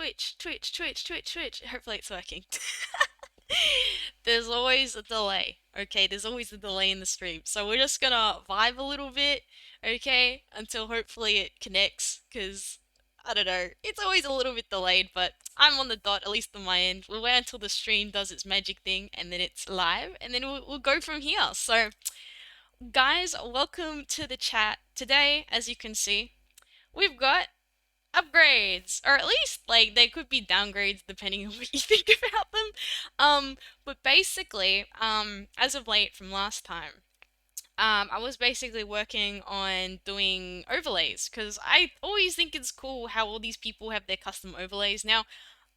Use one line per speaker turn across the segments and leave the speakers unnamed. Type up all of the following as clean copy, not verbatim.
Twitch, Twitch, Twitch, Twitch, Twitch. Hopefully it's working. There's always a delay. Okay, there's always a delay in the stream. So we're just gonna vibe a little bit, okay, until hopefully it connects, because I don't know, it's always a little bit delayed, but I'm on the dot, at least on my end. We'll wait until the stream does its magic thing and then it's live, and then we'll go from here. So, guys, welcome to the chat. Today, as you can see, we've got upgrades, or at least like they could be downgrades depending on what you think about them. But basically, as of late from last time, I was basically working on doing overlays because I always think it's cool how all these people have their custom overlays. Now,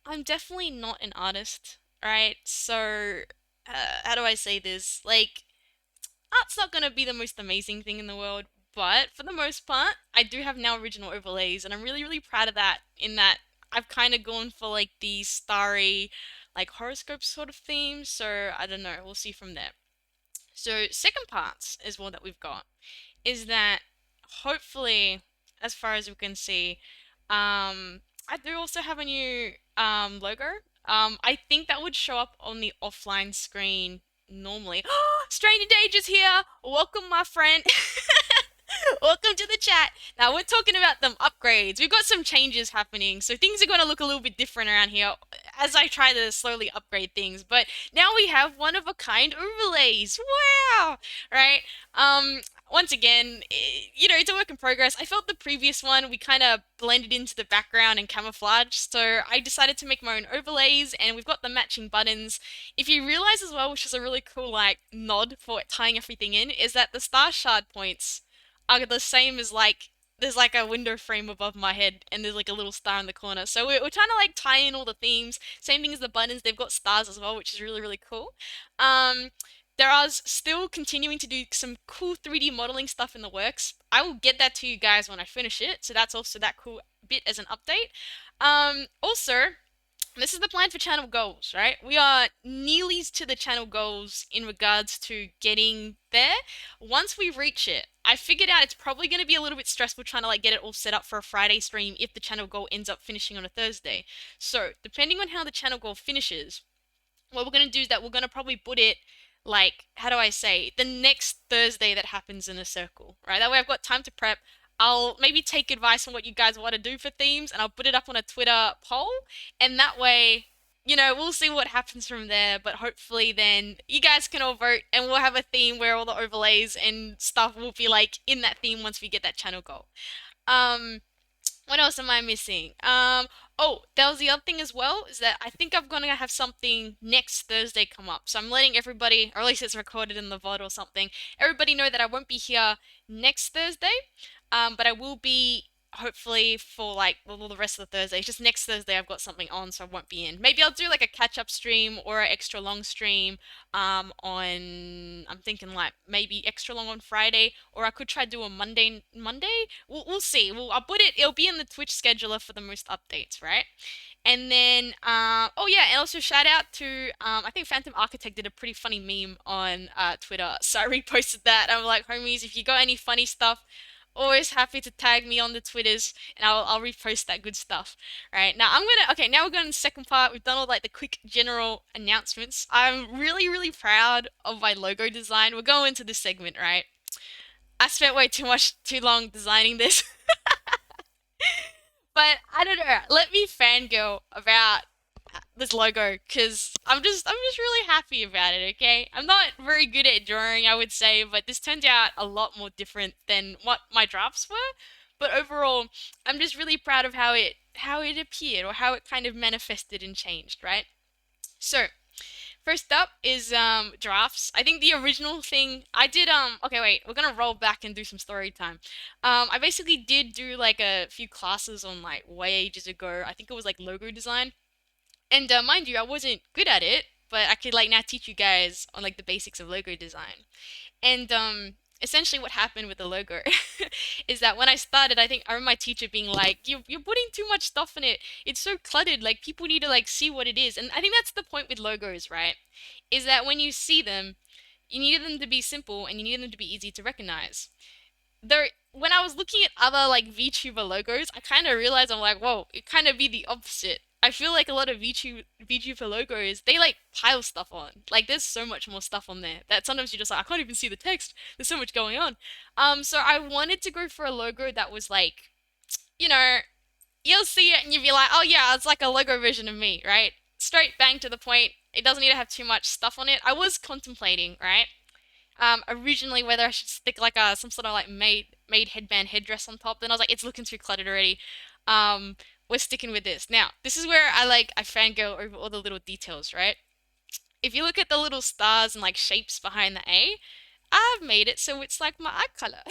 I'm definitely not an artist, right? So, how do I say this? Like, art's not gonna be the most amazing thing in the world, but for the most part, I do have now original overlays, and I'm really, really proud of that. In that, I've kind of gone for like the starry, like horoscope sort of theme. So I don't know. We'll see from there. So second parts is one that we've got is that hopefully, as far as we can see, I do also have a new logo. I think that would show up on the offline screen normally. Stranger Dager's here. Welcome, my friend. Welcome to the chat. Now we're talking about them upgrades. We've got some changes happening, so things are going to look a little bit different around here as I try to slowly upgrade things. But now we have one of a kind overlays. Wow! Right? Once again, it's a work in progress. I felt the previous one we kind of blended into the background and camouflage, so I decided to make my own overlays, and we've got the matching buttons. If you realize as well, which is a really cool like nod for tying everything in, is that the star shard points are the same as like there's like a window frame above my head and there's like a little star in the corner. So we're trying to like tie in all the themes. Same thing as the buttons, they've got stars as well, which is really, really cool. Um, there are still continuing to do some cool 3D modeling stuff in the works. I will get that to you guys when I finish it. So that's also that cool bit as an update. Also, this is the plan for channel goals, right? We are nearly to the channel goals in regards to getting there. Once we reach it, I figured out it's probably going to be a little bit stressful trying to like get it all set up for a Friday stream if the channel goal ends up finishing on a Thursday. So, depending on how the channel goal finishes, what we're going to do is that we're going to probably put it like, how do I say, the next Thursday that happens in a circle, right? That way I've got time to prep. I'll maybe take advice on what you guys want to do for themes and I'll put it up on a Twitter poll. And that way, we'll see what happens from there. But hopefully, then you guys can all vote and we'll have a theme where all the overlays and stuff will be like in that theme once we get that channel goal. Um, what else am I missing? Oh, that was the other thing as well, is that I think I'm gonna have something next Thursday come up. So I'm letting everybody, or at least it's recorded in the VOD or something, everybody know that I won't be here next Thursday. But I will be hopefully for like well, the rest of the Thursdays. Just next Thursday I've got something on, so I won't be in. Maybe I'll do like a catch-up stream or an extra long stream on I'm thinking like maybe extra long on Friday, or I could try to do a Monday. We'll see. I'll put it'll be in the Twitch scheduler for the most updates, right? And then oh yeah, and also shout out to I think Phantom Architect did a pretty funny meme on Twitter. So I reposted that. I'm like, homies, if you got any funny stuff, always happy to tag me on the Twitters and I'll repost that good stuff. Right now okay, now we're going to the second part. We've done all like the quick general announcements. I'm really, really proud of my logo design. We're going into this segment, right? I spent way too long designing this. But I don't know. Let me fangirl about this logo because I'm just really happy about it. Okay, I'm not very good at drawing, I would say, but this turned out a lot more different than what my drafts were. But overall, I'm just really proud of how it appeared or how it kind of manifested and changed, right? So first up is drafts. I think the original thing I did okay wait, we're gonna roll back and do some story time. I basically did do like a few classes on like way ages ago. I think it was like logo design. And mind you, I wasn't good at it, but I could like now teach you guys on like the basics of logo design. And essentially what happened with the logo is that when I started, I remember my teacher being like, you're putting too much stuff in it. It's so cluttered. Like people need to like see what it is. And I think that's the point with logos, right? Is that when you see them, you need them to be simple and you need them to be easy to recognize. Though when I was looking at other like VTuber logos, I kind of realized I'm like, whoa, it kind of be the opposite. I feel like a lot of VTuber logos, they like pile stuff on. Like there's so much more stuff on there that sometimes you're just like, I can't even see the text. There's so much going on. So I wanted to go for a logo that was like, you know, you'll see it and you'll be like, oh yeah, it's like a logo version of me, right? Straight bang to the point. It doesn't need to have too much stuff on it. I was contemplating, right? Originally whether I should stick like a some sort of like made headband headdress on top. Then I was like, it's looking too cluttered already. Um, we're sticking with this. Now, this is where I fangirl over all the little details, right? If you look at the little stars and like shapes behind the A, I've made it so it's like my eye color.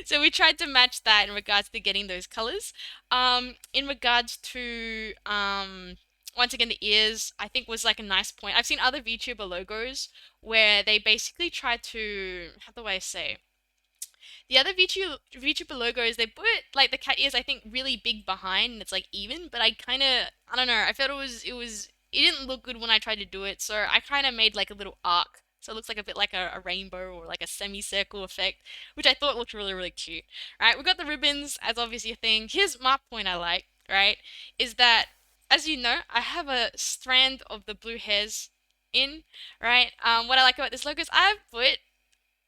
So we tried to match that in regards to getting those colors. In regards to once again the ears, I think was like a nice point. I've seen other VTuber logos where they basically try to, how do I say? The other VTuber logos, they put like the cat ears, I think, really big behind, and it's like even. But I don't know. I felt it didn't look good when I tried to do it, so I kind of made like a little arc, so it looks like a bit like a rainbow or like a semicircle effect, which I thought looked really really cute. Right, we got the ribbons as obviously a thing. Here's my point I like, right, is that as you know, I have a strand of the blue hairs in, right? What I like about this logo is I've put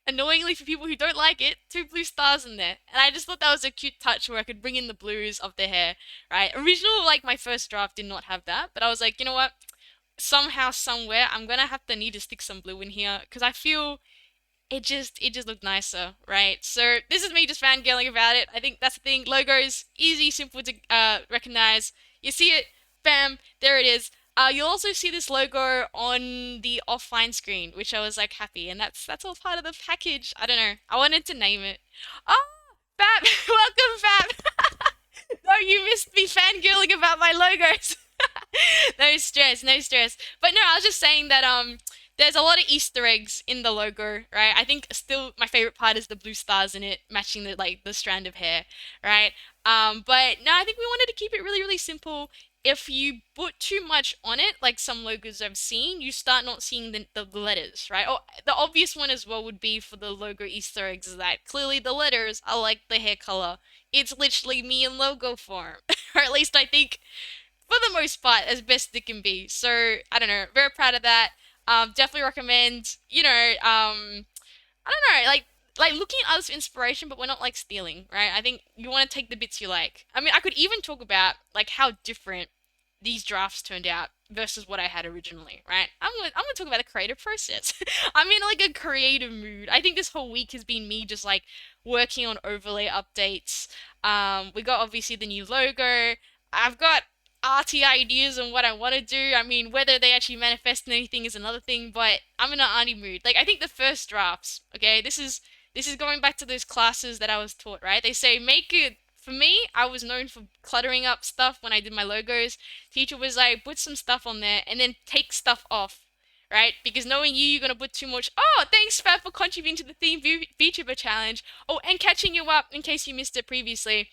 annoyingly for people who don't like it, two blue stars in there. And I just thought that was a cute touch where I could bring in the blues of their hair, right? Original, like my first draft did not have that, but I was like, you know what? Somehow, somewhere, I'm gonna have to need to stick some blue in here because I feel it just looked nicer, right? So this is me just fangirling about it. I think that's the thing. Logos, easy, simple to recognize. You see it, bam, there it is. You'll also see this logo on the offline screen, which I was like happy, and that's all part of the package. I don't know. I wanted to name it. Oh, Fab, welcome, Fab. No, you missed me fangirling about my logos. No stress, no stress. But no, I was just saying that there's a lot of Easter eggs in the logo, right? I think still my favorite part is the blue stars in it, matching the strand of hair, right? But no, I think we wanted to keep it really, really simple. If you put too much on it, like some logos I've seen, you start not seeing the letters, right? Or the obvious one as well would be for the logo Easter eggs is that clearly the letters are like the hair color. It's literally me in logo form, or at least I think for the most part as best it can be. So I don't know, very proud of that. Definitely recommend. I don't know, like looking at others for inspiration, but we're not like stealing, right? I think you want to take the bits you like. I mean, I could even talk about like how different these drafts turned out versus what I had originally, right? I'm gonna talk about the creative process. I'm in like a creative mood. I think this whole week has been me just like working on overlay updates. We got obviously the new logo. I've got arty ideas on what I want to do. I mean, whether they actually manifest in anything is another thing, but I'm in an arty mood. Like I think the first drafts, okay, this is going back to those classes that I was taught, right? They say make it for me, I was known for cluttering up stuff when I did my logos. Teacher was like, put some stuff on there and then take stuff off, right? Because knowing you, you're gonna put too much. Oh, thanks, Fab, for contributing to the theme VTuber challenge. Oh, and catching you up in case you missed it previously.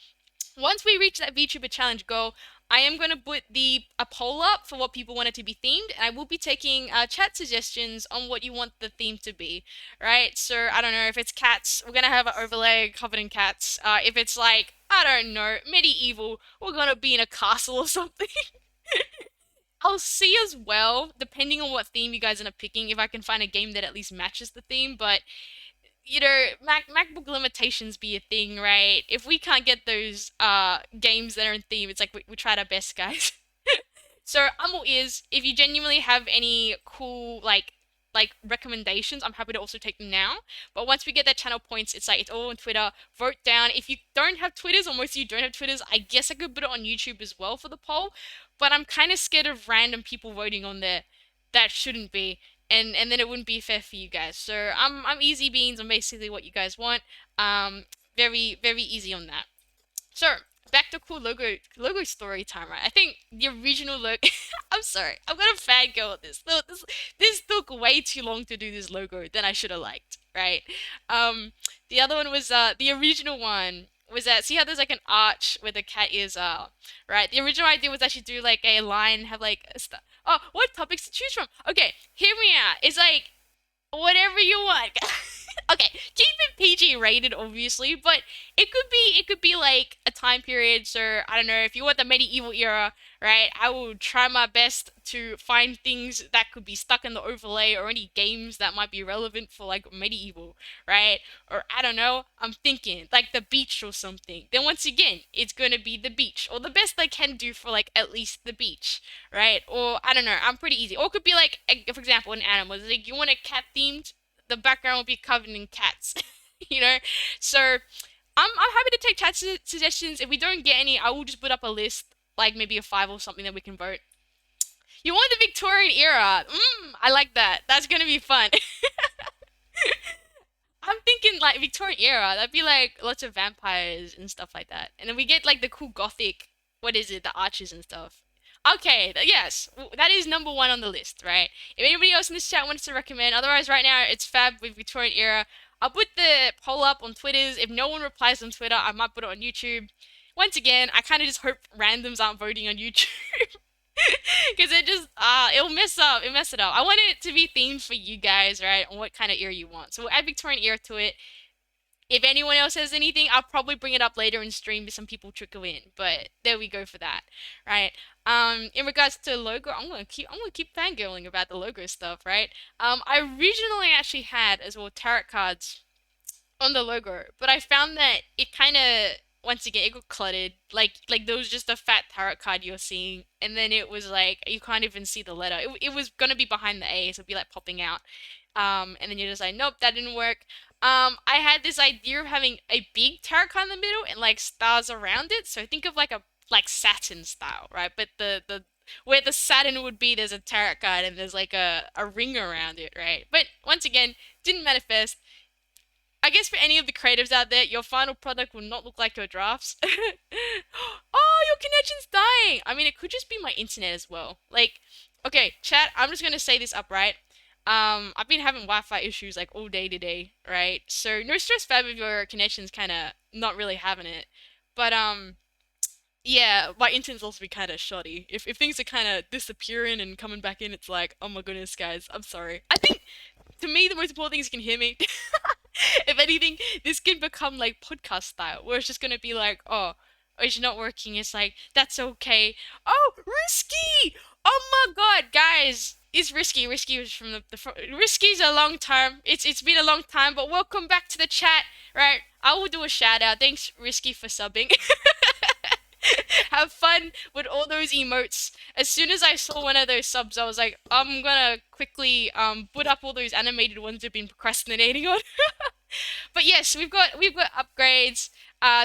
Once we reach that VTuber challenge goal, I am going to put a poll up for what people want it to be themed, and I will be taking chat suggestions on what you want the theme to be, right? So I don't know if it's cats, we're gonna have an overlay covered in cats. If it's like I don't know medieval, we're gonna be in a castle or something. I'll see as well, depending on what theme you guys end up picking, if I can find a game that at least matches the theme. But MacBook limitations be a thing, right? If we can't get those games that are in theme, it's like we tried our best, guys. So I'm all ears. If you genuinely have any cool like recommendations, I'm happy to also take them now. But once we get that channel points, it's like it's all on Twitter. Vote down. If you don't have Twitters, or most of you don't have Twitters, I guess I could put it on YouTube as well for the poll. But I'm kind of scared of random people voting on there that shouldn't be. And then it wouldn't be fair for you guys. So I'm easy beans. I'm basically what you guys want. Very very easy on that. So back to cool logo story time, right? I think the original logo. I'm sorry, I'm gonna fangirl at this. This took way too long to do this logo than I should have liked, right? The other one was the original one was that see how there's like an arch where the cat ears are, right? The original idea was actually do like a line, have like a oh, what topics to choose from? Okay, hear me out. It's like whatever you want. Okay, keep it PG rated, obviously, but it could be like a time period. So I don't know if you want the medieval era, right? I will try my best to find things that could be stuck in the overlay or any games that might be relevant for like medieval, right? Or I don't know. I'm thinking like the beach or something. Then once again, it's gonna be the beach or the best I can do for like at least the beach, right? Or I don't know. I'm pretty easy. Or it could be like, for example, an animal. Like you want a cat themed, the background will be covered in cats. you know? So I'm happy to take chat suggestions. If we don't get any, I will just put up a list, like maybe a five or something that we can vote. You want the Victorian era? I like that. That's gonna be fun. I'm thinking like Victorian era. That'd be like lots of vampires and stuff like that. And then we get like the cool gothic, what is it, the arches and stuff. Okay, yes, that is number one on the list, right? If anybody else in this chat wants to recommend, otherwise right now it's Fab with Victorian era. I'll put the poll up on Twitters. If no one replies on Twitter, I might put it on YouTube. Once again, I kind of just hope randoms aren't voting on YouTube. Because it just it'll mess it up. I want it to be themed for you guys, right? On what kind of ear you want. So we'll add Victorian ear to it. If anyone else has anything, I'll probably bring it up later in stream if some people trickle in. But there we go for that, right? In regards to logo, I'm gonna keep fangirling about the logo stuff, right? I originally actually had as well tarot cards on the logo, but I found that it kind of once again it got cluttered. Like there was just a fat tarot card you're seeing, and then it was like you can't even see the letter. It was gonna be behind the A, so it'd be like popping out. And then you're just like, nope, that didn't work. I had this idea of having a big tarot card in the middle and like stars around it. So think of like a like Saturn style, right? But the where the Saturn would be, there's a tarot card and there's like a ring around it, right? But once again, didn't manifest. I guess for any of the creatives out there, your final product will not look like your drafts. Oh, your connection's dying! I mean, it could just be my internet as well. Like, okay, chat, I'm just gonna say this upright. I've been having Wi-Fi issues like all day today, right? So no stress, Fab, if your connection's kind of not really having it. But yeah, my internet's also been kind of shoddy. If things are kind of disappearing and coming back in, it's like, oh my goodness, guys, I'm sorry. I think to me the most important thing is you can hear me. If anything, this can become like podcast style, where it's just gonna be like, oh, it's not working. It's like that's okay. Oh, risky! Oh my god, guys, it's risky. Risky was from Risky's a long time. It's been a long time, but welcome back to the chat. Right, I will do a shout out. Thanks, Risky, for subbing. Have fun with all those emotes. As soon as I saw one of those subs, I was like, I'm gonna quickly put up all those animated ones I've been procrastinating on. But yes, we've got upgrades.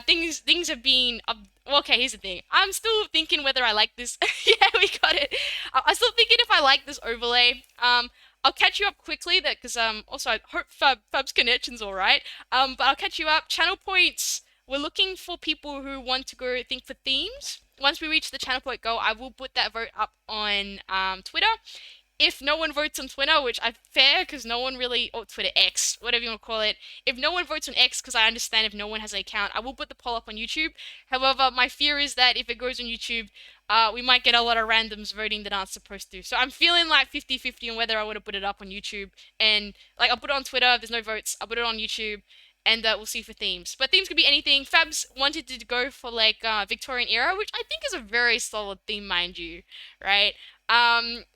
Things have been up. Well, okay, here's the thing. I'm still thinking whether I like this. Yeah, we got it. I'm still thinking if I like this overlay. I'll catch you up quickly that because also I hope Fab's connection's all right. But I'll catch you up. Channel points. We're looking for people who want to go think for themes. Once we reach the channel point goal, I will put that vote up on Twitter. If no one votes on Twitter, which I fair because no one really, or Twitter X, whatever you want to call it. If no one votes on X, because I understand if no one has an account, I will put the poll up on YouTube. However, my fear is that if it goes on YouTube, we might get a lot of randoms voting that aren't supposed to. So I'm feeling like 50-50 on whether I want to put it up on YouTube. And like I'll put it on Twitter, if there's no votes, I'll put it on YouTube. And we'll see for themes. But themes could be anything. Fabs wanted to go for like Victorian era, which I think is a very solid theme, mind you, right?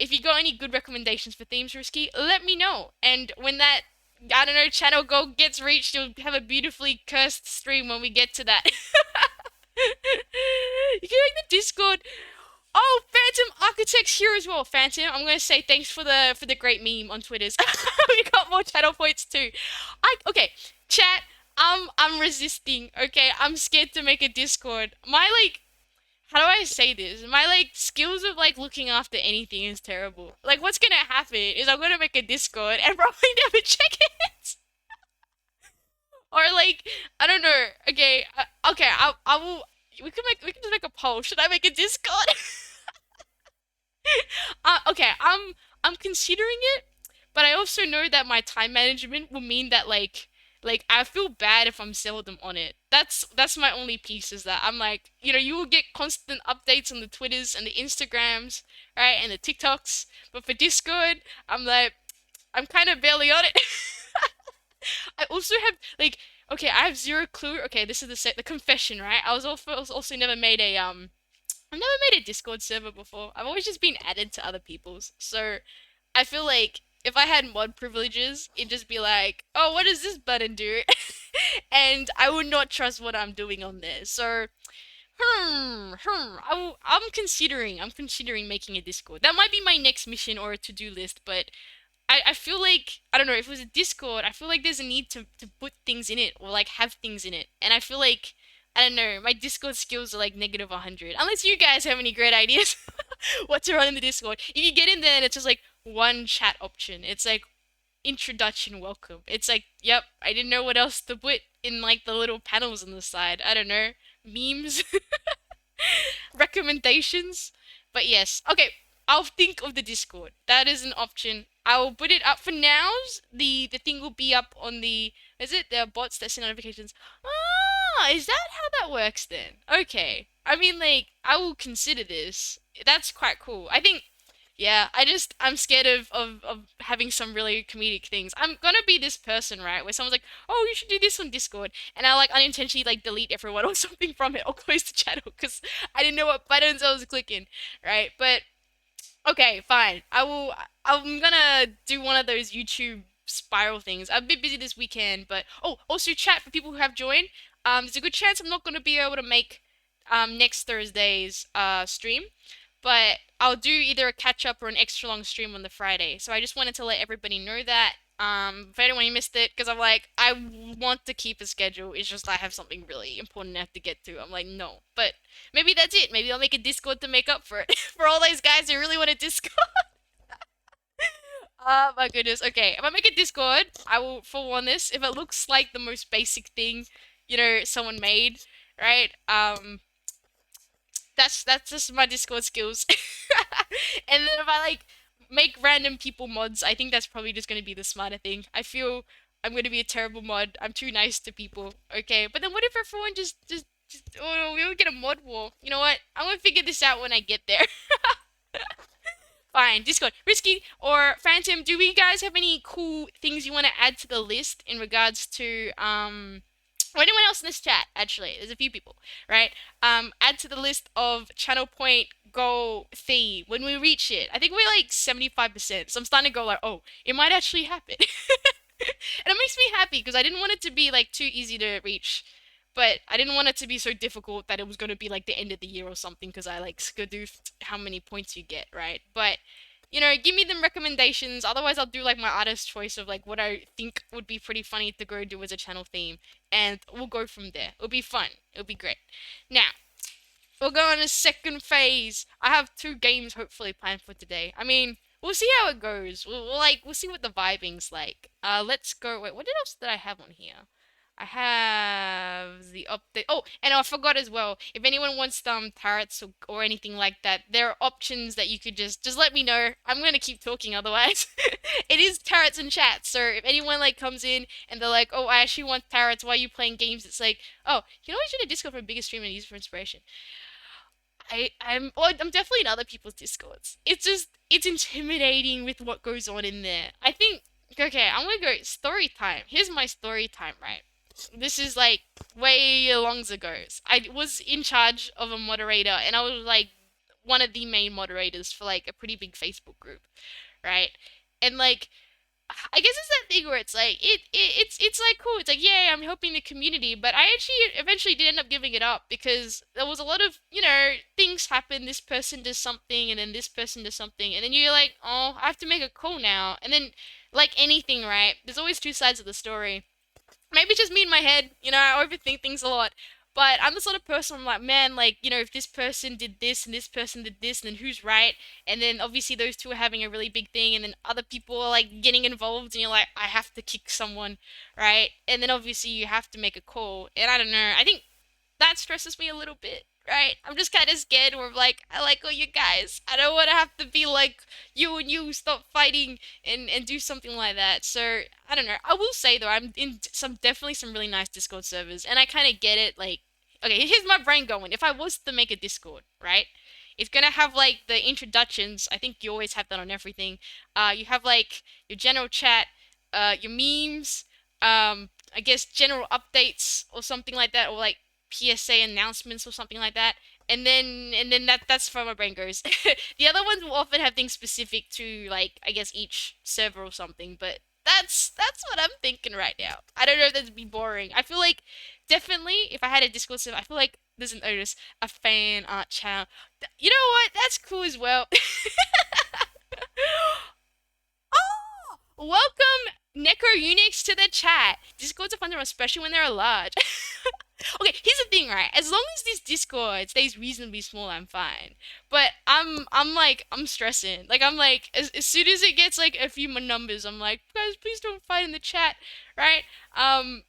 If you got any good recommendations for themes, Risky, let me know. And when that, I don't know, channel goal gets reached, you'll have a beautifully cursed stream when we get to that. You can make the Discord. Oh, Phantom Architect's here as well. Phantom, I'm gonna say thanks for the great meme on Twitters. We got more channel points too. Okay, chat. I'm resisting. Okay, I'm scared to make a Discord. My like how do I say this? My like skills of like looking after anything is terrible. Like what's gonna happen is I'm gonna make a Discord and probably never check it. Or like I don't know. Okay, okay. I will. We can just make a poll. Should I make a Discord? Okay. I'm considering it, but I also know that my time management will mean that like I feel bad if I'm seldom on it. That's my only piece is that I'm like, you will get constant updates on the Twitters and the Instagrams, right, and the TikToks. But for Discord, I'm like, I'm kind of barely on it. I also have like okay, I have zero clue. Okay, this is the confession, right? I was also never made a I've never made a Discord server before. I've always just been added to other people's. So I feel like if I had mod privileges, it'd just be like, oh, what does this button do? And I would not trust what I'm doing on there. So, I'm considering making a Discord. That might be my next mission or a to-do list, but I feel like I don't know if it was a Discord. I feel like there's a need to put things in it or like have things in it, and I feel like I don't know my Discord skills are like negative 100. Unless you guys have any great ideas what to run in the Discord. If you get in there and it's just like one chat option, it's like introduction welcome. It's like yep, I didn't know what else to put in like the little panels on the side. I don't know memes. Recommendations. But yes, okay. I'll think of the Discord. That is an option. I will put it up for now. The thing will be up on the. Is it the bots that send notifications? Ah, is that how that works then? Okay. I mean, like, I will consider this. That's quite cool. I think yeah, I'm scared of having some really comedic things. I'm gonna be this person, right, where someone's like, "Oh, you should do this on Discord," and I like unintentionally like delete everyone or something from it or close the channel because I didn't know what buttons I was clicking, right? But okay, fine. I will. I'm gonna do one of those YouTube spiral things. I'm a bit busy this weekend, but oh, also chat for people who have joined. There's a good chance I'm not gonna be able to make next Thursday's stream, but I'll do either a catch up or an extra long stream on the Friday. So I just wanted to let everybody know that. For anyone who missed it, because I'm like, I want to keep a schedule. It's just I have something really important I have to get to. I'm like, no. But maybe that's it. Maybe I'll make a Discord to make up for it. For all those guys who really want a Discord. Oh my goodness. Okay, if I make a Discord, I will forewarn this. If it looks like the most basic thing, someone made, right? That's just my Discord skills. And then if I like make random people mods, I think that's probably just gonna be the smarter thing. I feel I'm gonna be a terrible mod. I'm too nice to people. Okay, but then what if everyone just oh no, we would get a mod war. You know what? I'm gonna figure this out when I get there. Fine, Discord. Risky or Phantom, do we guys have any cool things you want to add to the list in regards to or anyone else in this chat, actually? There's a few people, right? Add to the list of channel point goal theme when we reach it. I think we're like 75%. So I'm starting to go like, oh, it might actually happen. And it makes me happy because I didn't want it to be like too easy to reach. But I didn't want it to be so difficult that it was going to be like the end of the year or something because I like skadoofed how many points you get, right? But give me them recommendations. Otherwise, I'll do like my artist choice of like what I think would be pretty funny to go do as a channel theme, and we'll go from there. It'll be fun. It'll be great. Now, we'll go on a second phase. I have two games hopefully planned for today. I mean, we'll see how it goes. We'll see what the vibing's like. Let's go. Wait, what else did I have on here? I have the update. Oh, and I forgot as well. If anyone wants turrets or anything like that, there are options that you could just let me know. I'm gonna keep talking otherwise. It is turrets and chats. So if anyone like comes in and they're like, "Oh, I actually want turrets. Why are you playing games?" It's like, "Oh, you know, I should have Discord for a bigger stream and use it for inspiration." I'm definitely in other people's discords. It's intimidating with what goes on in there. I think okay, I'm gonna go story time. Here's my story time, right? This is like way long ago. I was in charge of a moderator, and I was like one of the main moderators for like a pretty big Facebook group, right? And like I guess it's that thing where it's like it's like cool. It's like yeah, I'm helping the community, but I actually eventually did end up giving it up because there was a lot of things happen. This person does something, and then this person does something, and then you're like, oh, I have to make a call now. And then like anything, right? There's always two sides of the story. Maybe it's just me in my head. I overthink things a lot. But I'm the sort of person I'm like, man, like, if this person did this and this person did this, then who's right? And then obviously those two are having a really big thing, and then other people are like getting involved, and you're like, I have to kick someone, right? And then obviously you have to make a call. And I don't know, I think that stresses me a little bit, right? I'm just kind of scared where I'm like, I like all you guys. I don't want to have to be like, you and you stop fighting and do something like that. So, I don't know. I will say though, I'm in definitely some really nice Discord servers, and I kind of get it. Like, okay, here's my brain going. If I was to make a Discord, right? It's gonna have like the introductions. I think you always have that on everything. You have like your general chat, your memes, I guess general updates or something like that, or like PSA announcements or something like that. And then that's where my brain goes. The other ones will often have things specific to like I guess each server or something, but that's what I'm thinking right now. I don't know if that'd be boring. I feel like definitely if I had a Discord server, I feel like there's an Otis, a fan art channel. You know what? That's cool as well. Welcome Neko Unix to the chat. Discords are fun to run, especially when they're large. Okay, here's the thing, right? As long as this Discord stays reasonably small, I'm fine. But I'm stressing. Like I'm like as soon as it gets like a few more numbers, I'm like, guys, please don't fight in the chat, right? Um,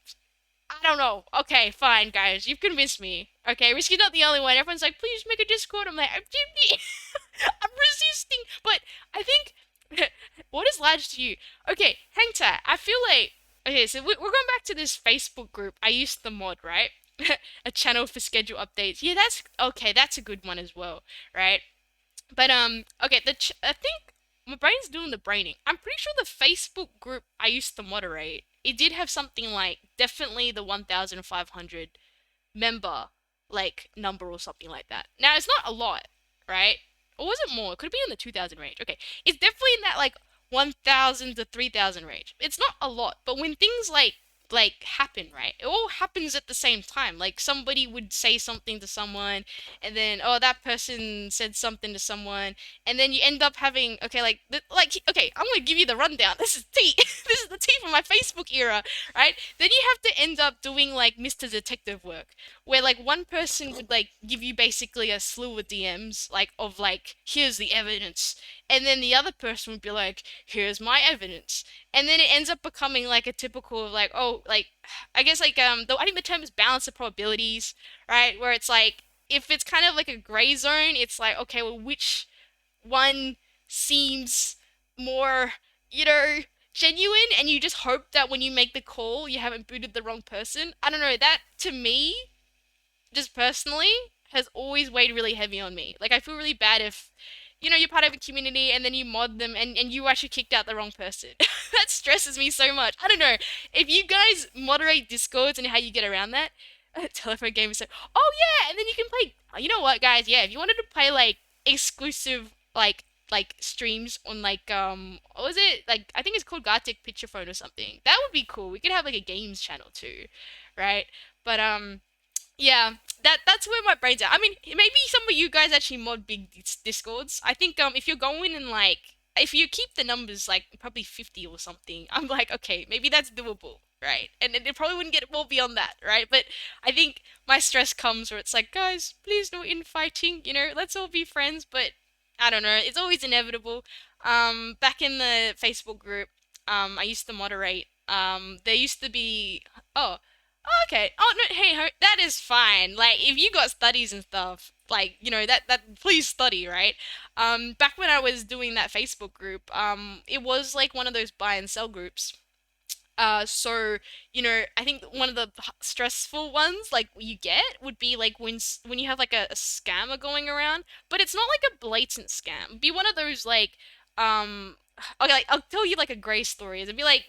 I don't know. Okay, fine, guys, you've convinced me. Okay, Risky's not the only one. Everyone's like, please make a Discord. I'm like, I'm I'm resisting, but I think what is large to you? Okay, hang tight. I feel like okay, so we're going back to this Facebook group. I used the mod, right? A channel for schedule updates. Yeah, that's okay. That's a good one as well, right? But okay. I think my brain's doing the braining. I'm pretty sure the Facebook group I used to moderate, it did have something like definitely the 1,500 member like number or something like that. Now it's not a lot, right? Or was it more? It could be in the 2,000 range. Okay, it's definitely in that like 1,000 to 3,000 range. It's not a lot, but when things like happen, right? It all happens at the same time. Like somebody would say something to someone, and then oh that person said something to someone, and then you end up having okay like okay I'm gonna give you the rundown. This is tea. This is the tea from my Facebook era, right? Then you have to end up doing like Mr. Detective work, where like one person would like give you basically a slew of DMs like of like here's the evidence, and then the other person would be like here's my evidence, and then it ends up becoming like a typical like oh like I guess like though I think the term is balance of probabilities, right? Where it's like if it's kind of like a gray zone, it's like okay, well which one seems more you know genuine, and you just hope that when you make the call you haven't booted the wrong person. I don't know, that to me just personally has always weighed really heavy on me. Like I feel really bad if you're part of a community and then you mod them and you actually kicked out the wrong person. That stresses me so much. I don't know. If you guys moderate discords and how you get around that, telephone gamers say, "Oh yeah," and then you can play. You know what, guys? Yeah, if you wanted to play like exclusive like streams on like what was it? Like I think it's called Gartic Picture Phone or something. That would be cool. We could have like a games channel too, right? But yeah, that's where my brain's at. I mean, maybe some of you guys actually mod big discords. I think if you're going in like if you keep the numbers like probably 50 or something, I'm like okay, maybe that's doable, right? And it probably wouldn't get well beyond that, right? But I think my stress comes where it's like, guys, please no infighting. Let's all be friends. But I don't know. It's always inevitable. Back in the Facebook group, I used to moderate. There used to be oh okay. Oh no, hey, that is fine. Like, if you got studies and stuff, like, that please study, right? Back when I was doing that Facebook group, it was like one of those buy and sell groups. So, I think one of the stressful ones like you get would be like when you have like a scammer going around, but it's not like a blatant scam. It'd be one of those like um okay, like I'll tell you like a gray story. It'd be like,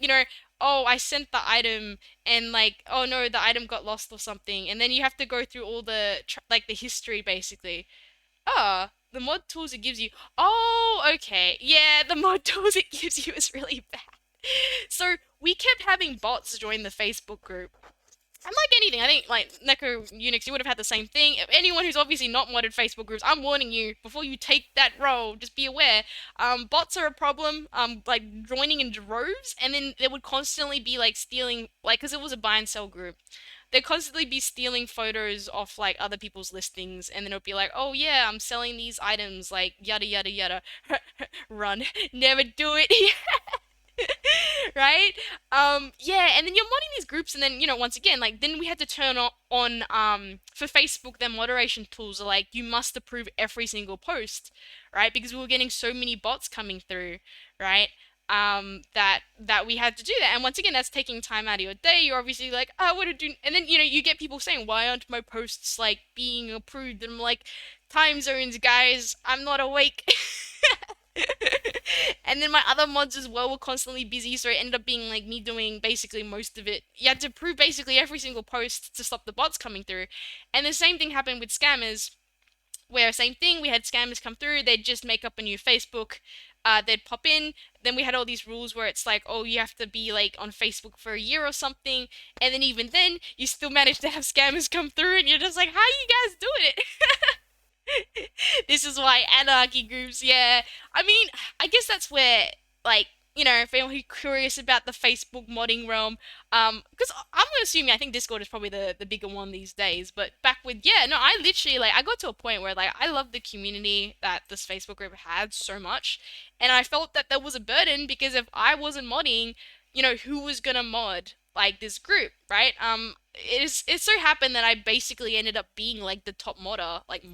oh, I sent the item and like oh no, the item got lost or something, and then you have to go through all the like the history basically. The mod tools it gives you. Oh, okay. Yeah, the mod tools it gives you is really bad. So we kept having bots join the Facebook group. And like anything, I think like Neko Unix, you would have had the same thing. If anyone who's obviously not modded Facebook groups, I'm warning you before you take that role. Just be aware. Bots are a problem. Like joining in droves, and then they would constantly be like stealing, like, because it was a buy and sell group. They'd constantly be stealing photos off like other people's listings, and then it would be like, oh yeah, I'm selling these items, like yada yada yada. Run, never do it. Right? Yeah, and then you're modding these groups, and then once again, like then we had to turn on for Facebook, their moderation tools are like you must approve every single post, right? Because we were getting so many bots coming through, right? That we had to do that, and once again, that's taking time out of your day. You're obviously like, oh, what to do, and then you get people saying, why aren't my posts like being approved? And I'm like, time zones, guys, I'm not awake. And then my other mods as well were constantly busy, so it ended up being like me doing basically most of it. You had to prove basically every single post to stop the bots coming through. And the same thing happened with scammers, where same thing, we had scammers come through, they'd just make up a new Facebook, they'd pop in, then we had all these rules where it's like, oh, you have to be like on Facebook for a year or something, and then even then, you still manage to have scammers come through, and you're just like, how are you guys doing it? This is why anarchy groups, yeah. I mean, I guess that's where, like, if anyone's curious about the Facebook modding realm, because I'm assuming I think Discord is probably the bigger one these days. But back with yeah, no, I literally like I got to a point where like I love the community that this Facebook group had so much, and I felt that there was a burden because if I wasn't modding, who was gonna mod like this group, right? It so happened that I basically ended up being like the top modder, like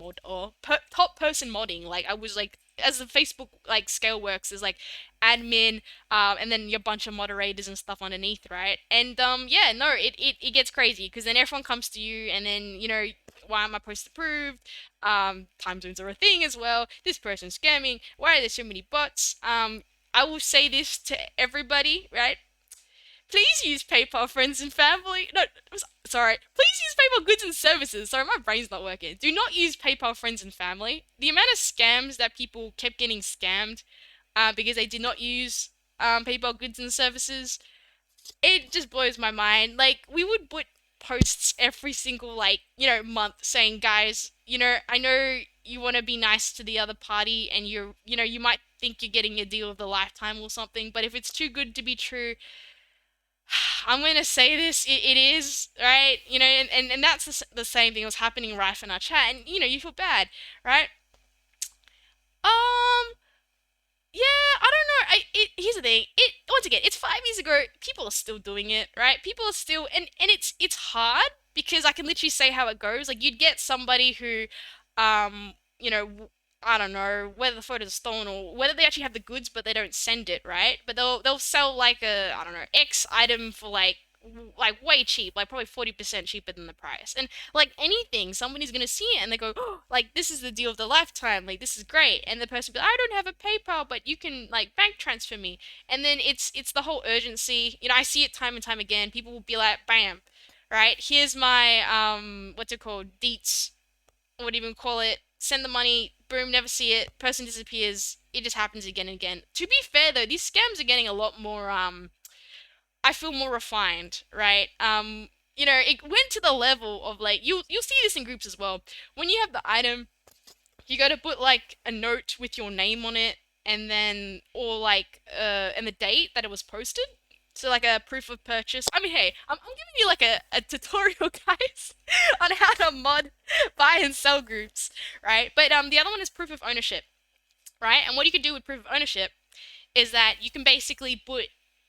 top person modding. Like I was like as the Facebook like scale works is like admin, and then your bunch of moderators and stuff underneath, right? And yeah, no, it gets crazy because then everyone comes to you, and then why am I post approved? Time zones are a thing as well. This person's scamming. Why are there so many bots? I will say this to everybody, right? Please use PayPal, friends and family. No, sorry. Please use PayPal goods and services. Sorry, my brain's not working. Do not use PayPal, friends and family. The amount of scams that people kept getting scammed because they did not use PayPal goods and services, it just blows my mind. Like, we would put posts every single, like, month saying, guys, I know you want to be nice to the other party and you might think you're getting a deal of the lifetime or something, but if it's too good to be true, I'm gonna say this, it is, right? And that's the same thing that was happening right in our chat, and you feel bad, right? Um, yeah, I don't know. Here's the thing. Once again, it's 5 years ago. People are still doing it, right? People are still, and it's hard because I can literally say how it goes. Like you'd get somebody who, I don't know whether the photos are stolen or whether they actually have the goods but they don't send it, right? But they'll sell like a I don't know X item for like way cheap, like probably 40% cheaper than the price. And like anything, somebody's gonna see it and they go, oh, like this is the deal of the lifetime, like this is great. And the person will be like, I don't have a PayPal, but you can like bank transfer me. And then it's the whole urgency. I see it time and time again. People will be like, bam, right? Here's my what's it called? Deets, what do you even call it? Send the money, boom, never see it, person disappears. It just happens again and again. To be fair though, these scams are getting a lot more I feel more refined, right? It went to the level of like you'll see this in groups as well. When you have the item, you got to put like a note with your name on it, and then or like and the date that it was posted. So like a proof of purchase. I mean, hey, I'm giving you like a tutorial, guys, on how to mod buy and sell groups, right? But the other one is proof of ownership, right? And what you can do with proof of ownership is that you can basically put,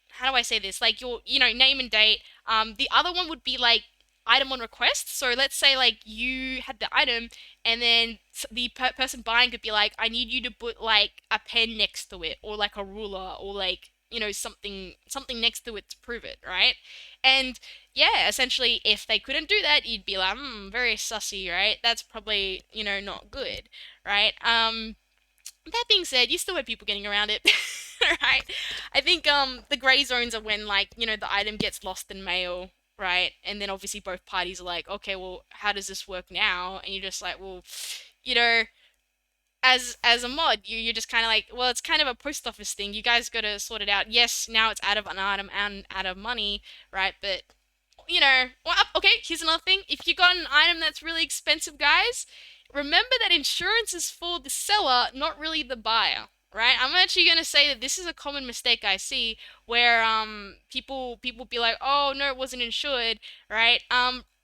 how do I say this? Like your, name and date. The other one would be like item on request. So let's say like you had the item, and then the person buying could be like, I need you to put like a pen next to it, or like a ruler, or like something next to it to prove it, right? And yeah, essentially, if they couldn't do that, you'd be like, very sussy, right? That's probably not good, right? That being said, you still have people getting around it, right? I think the gray zones are when like the item gets lost in mail, right? And then obviously both parties are like, okay, well, how does this work now? And you're just like, well, you know, as a mod, you're just kind of like, well, it's kind of a post office thing. You guys got to sort it out. Yes, now it's out of an item and out of money, right? But well, okay, here's another thing. If you got an item that's really expensive, guys, remember that insurance is for the seller, not really the buyer, right? I'm actually gonna say that this is a common mistake I see where people be like, oh no, it wasn't insured, right?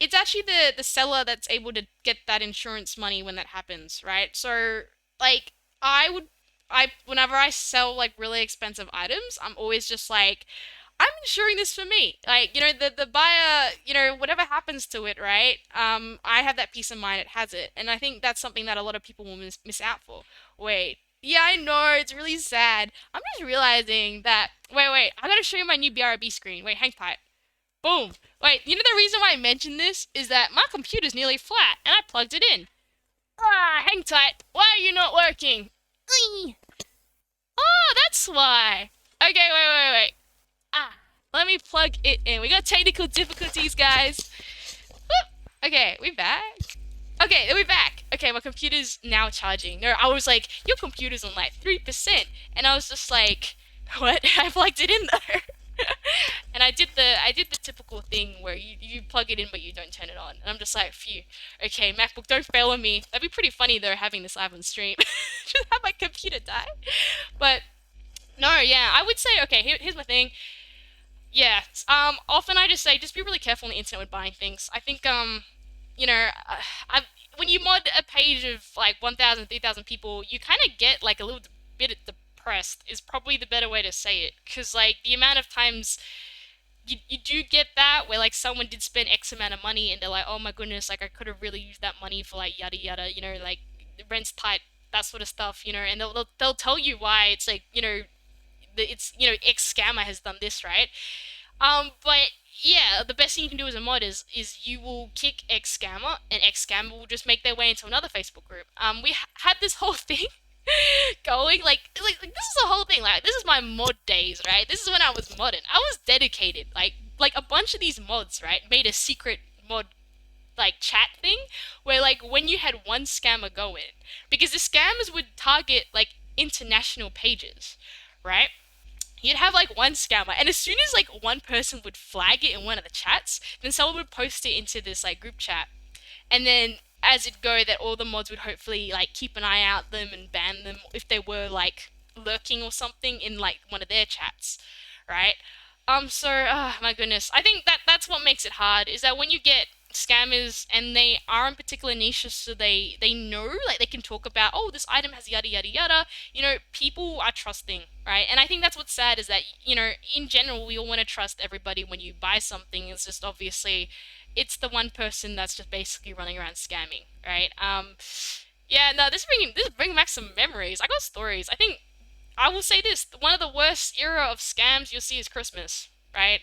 It's actually the seller that's able to get that insurance money when that happens, right? So like I whenever I sell like really expensive items, I'm always just like, I'm insuring this for me. Like, the buyer, whatever happens to it, right? I have that peace of mind it has it. And I think that's something that a lot of people will miss out for. Wait. Yeah, I know, it's really sad. I'm just realizing that, wait, I gotta show you my new BRB screen. Wait, hang tight. Boom. Wait, the reason why I mentioned this is that my computer's nearly flat, and I plugged it in. Ah, hang tight. Why are you not working? Eee. Oh, that's
That's why. Okay, wait. Ah, let me plug it in. We got technical difficulties, guys. Okay, we back. Okay, we're back. Okay, my computer's now charging. No, I was like, your computer's on like 3%, and I was just like, what? I plugged it in there. And I did the typical thing where you plug it in but you don't turn it on. And I'm just like, phew. Okay, MacBook, don't fail on me. That'd be pretty funny though, having this live on stream. Just have my computer die. But no, yeah, I would say okay. Here's my thing. Yeah, often I just say just be really careful on the internet with buying things. I think you know, I when you mod a page of like 1,000, 3,000 people, you kind of get like a little bit depressed. Is probably the better way to say it, because like the amount of times you do get that where like someone did spend X amount of money and they're like, oh my goodness, like I could have really used that money for like yada yada, like the rent's tight, that sort of stuff, and they'll tell you why it's like it's X scammer has done this, right? But yeah, the best thing you can do as a mod is you will kick X scammer, and X scammer will just make their way into another Facebook group. We had this whole thing going like this is the whole thing. Like this is my mod days, right? This is when I was modding. I was dedicated. Like a bunch of these mods, right, made a secret mod like chat thing where like when you had one scammer go in, because the scammers would target like international pages, right? You'd have like one scammer, and as soon as like one person would flag it in one of the chats, then someone would post it into this like group chat, and then as it go, that all the mods would hopefully like keep an eye out them and ban them if they were like lurking or something in like one of their chats, right? My goodness, I think that's what makes it hard is that when you get scammers and they are in particular niches, so they know, like they can talk about, oh, this item has yada yada yada. People are trusting, right? And I think that's what's sad is that in general we all want to trust everybody when you buy something. It's just obviously it's the one person that's just basically running around scamming, right? Yeah, no, this is bringing back some memories. I got stories. I think I will say this: one of the worst era of scams you'll see is Christmas, right?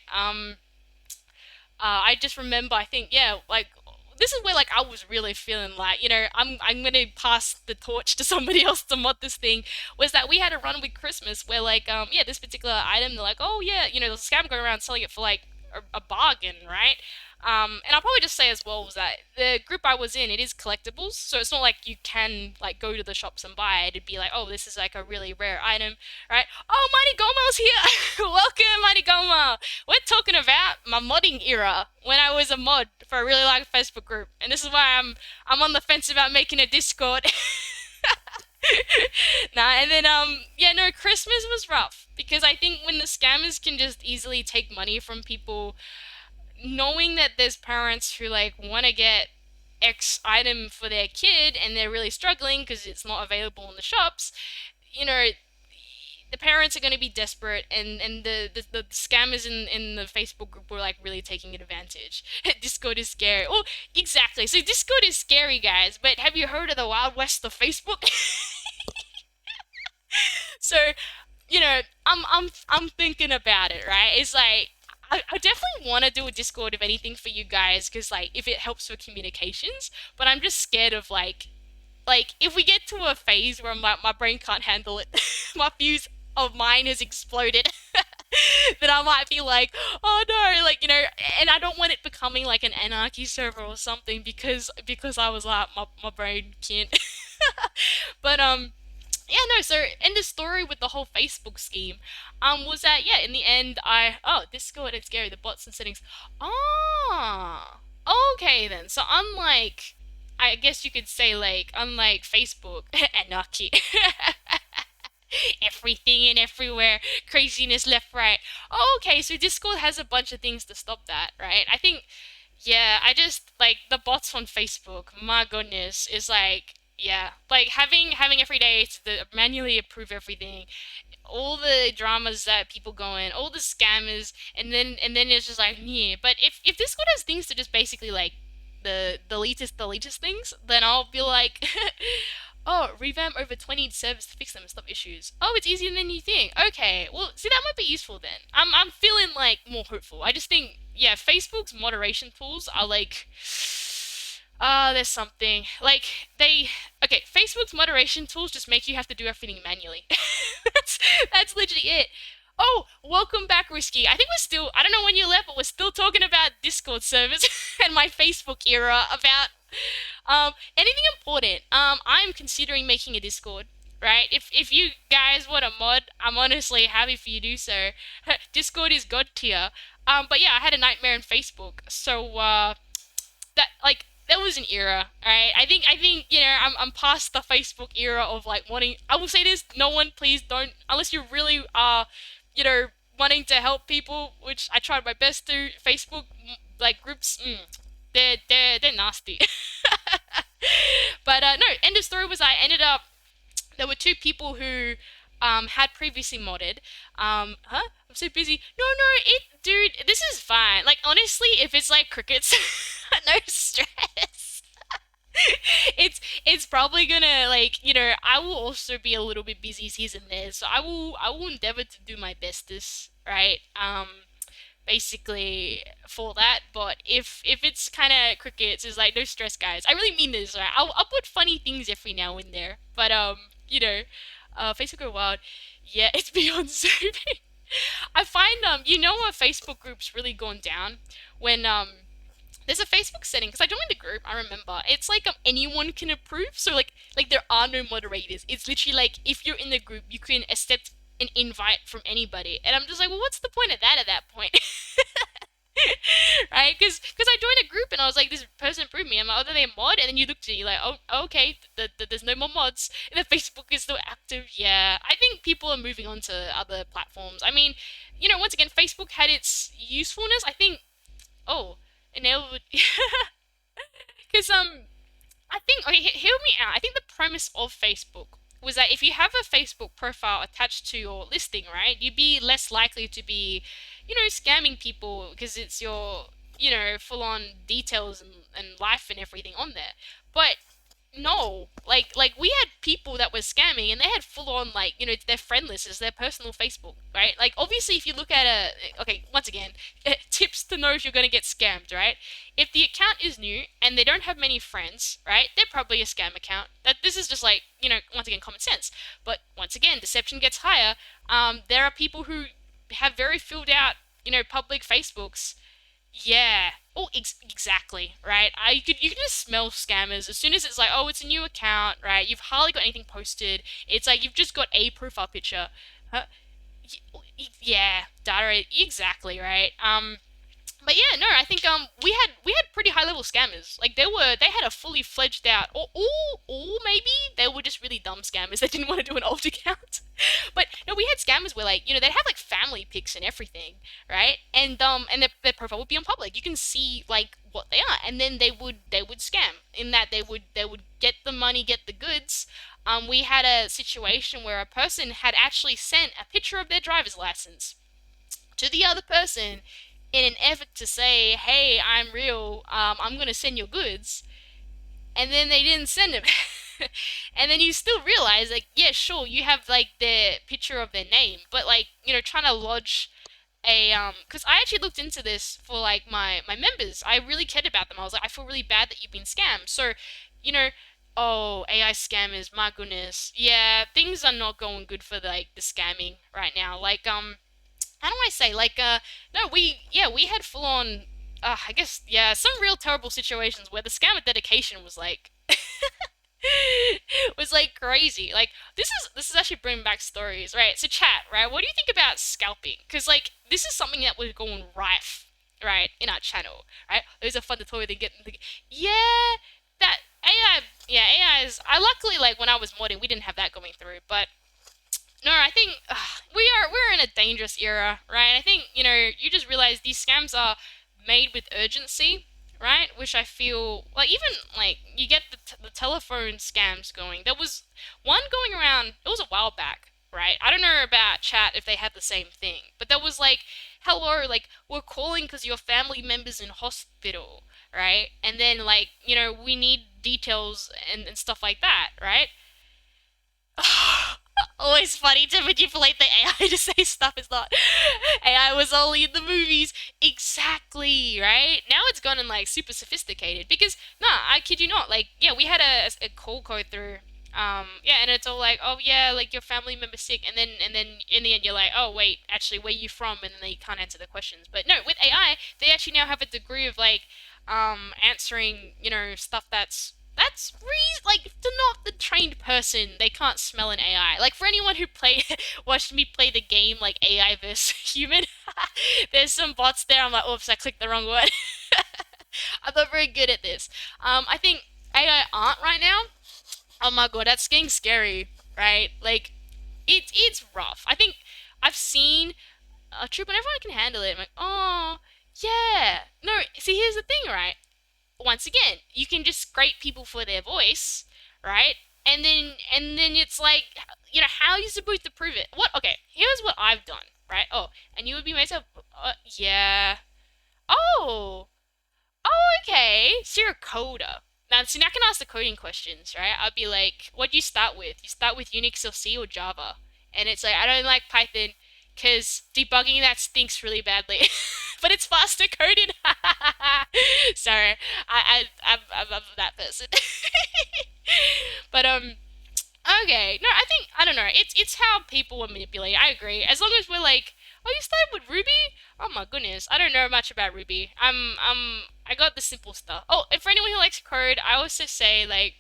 I just remember, I think, yeah, like this is where like I was really feeling like, I'm gonna pass the torch to somebody else to mod this thing. Was that we had a run with Christmas where like yeah, this particular item they're like, oh yeah, there's a scam going around selling it for like a bargain, right? And I'll probably just say as well was that the group I was in, it is collectibles, so it's not like you can like go to the shops and buy it. It'd be like, oh, this is like a really rare item, right? Oh, Mighty Goma's here! Welcome, Mighty Goma! We're talking about my modding era when I was a mod for a really large Facebook group, and this is why I'm on the fence about making a Discord. Nah, and then yeah, no, Christmas was rough because I think when the scammers can just easily take money from people, knowing that there's parents who like want to get X item for their kid and they're really struggling because it's not available in the shops, you know, the parents are going to be desperate, and the scammers in the Facebook group were like really taking advantage. Discord is scary. Oh, exactly. So Discord is scary, guys. But have you heard of the Wild West of Facebook? So I'm thinking about it, right? It's like I definitely want to do a Discord of anything for you guys because like if it helps for communications, but I'm just scared of like if we get to a phase where my brain can't handle it, my fuse of mine has exploded. Then I might be like, oh no, like and I don't want it becoming like an anarchy server or something because I was like my brain can't. But yeah, no, so in the story with the whole Facebook scheme, was that yeah, in the end Discord and scary, the bots and settings. Ah, okay then. So unlike I guess you could say like unlike Facebook, anarchy. Everything and everywhere, craziness left, right. Oh, okay, so Discord has a bunch of things to stop that, right? I think yeah, I just like the bots on Facebook. My goodness, is like yeah, like having every day to manually approve everything, all the dramas that people go in, all the scammers, and then it's just like yeah. But if Discord has things to just basically like the latest things, then I'll be like. Oh, revamp over 20 servers to fix them and stop issues. Oh, it's easier than you think. Okay, well, see, that might be useful then. I'm feeling like more hopeful. I just think, yeah, Facebook's moderation tools are like, there's something like okay. Facebook's moderation tools just make you have to do everything manually. that's That's literally it. Oh, welcome back, Risky. I think we're still, I don't know when you left, but we're still talking about Discord servers and my Facebook era about anything important. I'm considering making a Discord, right? If you guys want a mod, I'm honestly happy for you to do so. Discord is god tier. But yeah, I had a nightmare in Facebook. So that like that was an era, right? I think I'm past the Facebook era of like wanting. I will say this: no one, please don't, unless you really are, you know, wanting to help people, which I tried my best to. Facebook like groups, they're nasty. But no, end of story was I ended up there were two people who had previously modded. Huh? I'm so busy. No, no, dude, this is fine. Like, honestly, if it's like crickets, no stress. It's probably gonna like I will also be a little bit busy season there, so I will endeavor to do my bestest, right? Basically for that. But if it's kind of crickets, it's like no stress, guys. I really mean this, right? I'll put funny things every now and there, but you know, Facebook Go Wild, yeah, it's beyond zooming. I find Facebook groups really gone down when there's a Facebook setting because I joined the group. I remember it's like anyone can approve. So like there are no moderators. It's literally like if you're in the group, you can accept an invite from anybody, and I'm just like, well, what's the point of that at that point? Right? Because I joined a group and I was like, this person approved me. I'm like, oh, they mod, and then you look at it, you're like, oh, okay, there's no more mods. And the Facebook is still active. Yeah, I think people are moving on to other platforms. I mean, once again, Facebook had its usefulness. I think. Oh, and they would, because I think okay, hear me out. I think the premise of Facebook was that if you have a Facebook profile attached to your listing, right, you'd be less likely to be, scamming people because it's your, full on details and life and everything on there. But no, like we had people that were scamming and they had full on like their friend list is their personal Facebook, right? Like obviously if you look at okay, once again, tips to know if you're gonna get scammed, right? If the account is new and they don't have many friends, right? They're probably a scam account. That this is just like once again common sense. But once again, deception gets higher. There are people who have very filled out public Facebooks. Yeah. Oh, exactly. Right. You can just smell scammers as soon as it's like, oh, it's a new account, right? You've hardly got anything posted. It's like you've just got a profile picture. Huh? Yeah, data. Exactly. Right. But yeah, no, I think we had pretty high level scammers. Like they had a fully fledged out, or maybe they were just really dumb scammers that didn't want to do an old account. But no, we had scammers where like they'd have like family pics and everything, right? And their profile would be on public. You can see like what they are, and then they would scam in that they would get the money, get the goods. We had a situation where a person had actually sent a picture of their driver's license to the other person in an effort to say, "Hey, I'm real. I'm gonna send your goods," and then they didn't send them. And then you still realize, like, yeah, sure, you have like their picture of their name, but like, trying to lodge a because I actually looked into this for like my members. I really cared about them. I was like, I feel really bad that you've been scammed. So, you know, oh, AI scammers, my goodness, yeah, things are not going good for like the scamming right now. Like, how do I say? Like, no, we had full on, I guess, yeah, some real terrible situations where the scammer dedication was like, was like crazy. Like, this is actually bringing back stories, right? So, chat, right? What do you think about scalping? Because like, this is something that was going rife, right, in our channel, right? Those are fun to toy. They get, yeah, that AI, yeah, AI is. I luckily like when I was modding, we didn't have that going through, but no, I think we're in a dangerous era, right? I think you just realize these scams are made with urgency, right? Which I feel like even like you get the telephone scams going. There was one going around. It was a while back, right? I don't know about chat if they had the same thing, but there was like, hello, like we're calling because your family member's in hospital, right? And then like we need details and stuff like that, right? Always funny to manipulate the AI to say stuff is not. AI was only in the movies. Exactly, right? Now it's gone and like super sophisticated because, nah, I kid you not. Like, yeah, we had a call go through. Yeah, and it's all like, oh yeah, like your family member's sick, and then in the end you're like, oh wait, actually, where you from? And then they can't answer the questions. But no, with AI, they actually now have a degree of like, answering, stuff like they're not the trained person. They can't smell an AI. Like for anyone who play watched me play the game like AI versus human, there's some bots there. I'm like, oops, I clicked the wrong word. I'm not very good at this. I think AI aren't right now. Oh my god, that's getting scary, right? Like, it's rough. I think I've seen a troop and everyone can handle it. I'm like, oh, yeah. No, see, here's the thing, right? Once again, you can just scrape people for their voice, right? And then it's like, how are you supposed to prove it? What? Okay, here's what I've done, right? Oh, and you would be myself. Yeah. Oh. Oh, okay. So you're a coder. Now, see, now I can ask the coding questions, right? I'd be like, what do you start with? You start with Unix or C or Java? And it's like, I don't like Python because debugging that stinks really badly. But it's faster coding. Sorry, I'm that person. But okay, no, I don't know. It's how people are manipulated. I agree. As long as we're like, oh, you started with Ruby? Oh my goodness, I don't know much about Ruby. I got the simple stuff. Oh, and for anyone who likes code, I also say like,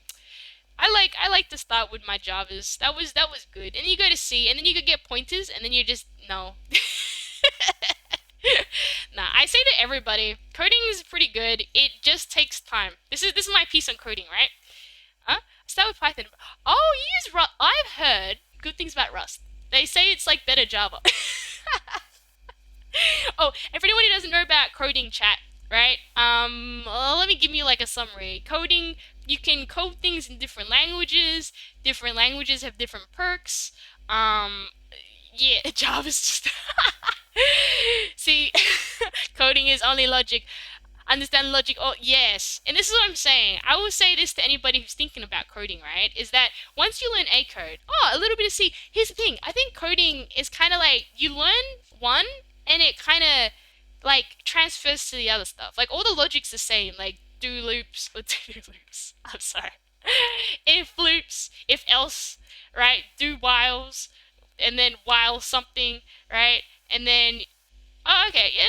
I like to start with my Javas. That was good. And then you go to C, and then you could get pointers, and then you just no. Nah, I say to everybody, coding is pretty good. It just takes time. This is my piece on coding, right? Huh? Start with Python. Oh, you use Rust. I've heard good things about Rust. They say it's like better Java. Oh, and for anyone who doesn't know about coding chat, right? Let me give you like a summary. Coding, you can code things in different languages. Different languages have different perks. Yeah, Java's just. See, coding is only logic. Understand logic. Oh, yes. And this is what I'm saying. I will say this to anybody who's thinking about coding, right? Is that once you learn A code, oh, a little bit of C. Here's the thing. I think coding is kind of like you learn one and it kind of like transfers to the other stuff. Like all the logic's the same. Like do loops or do loops. I'm sorry. If loops, if else, right? Do whiles, and then while something, right? And then oh, okay, yeah,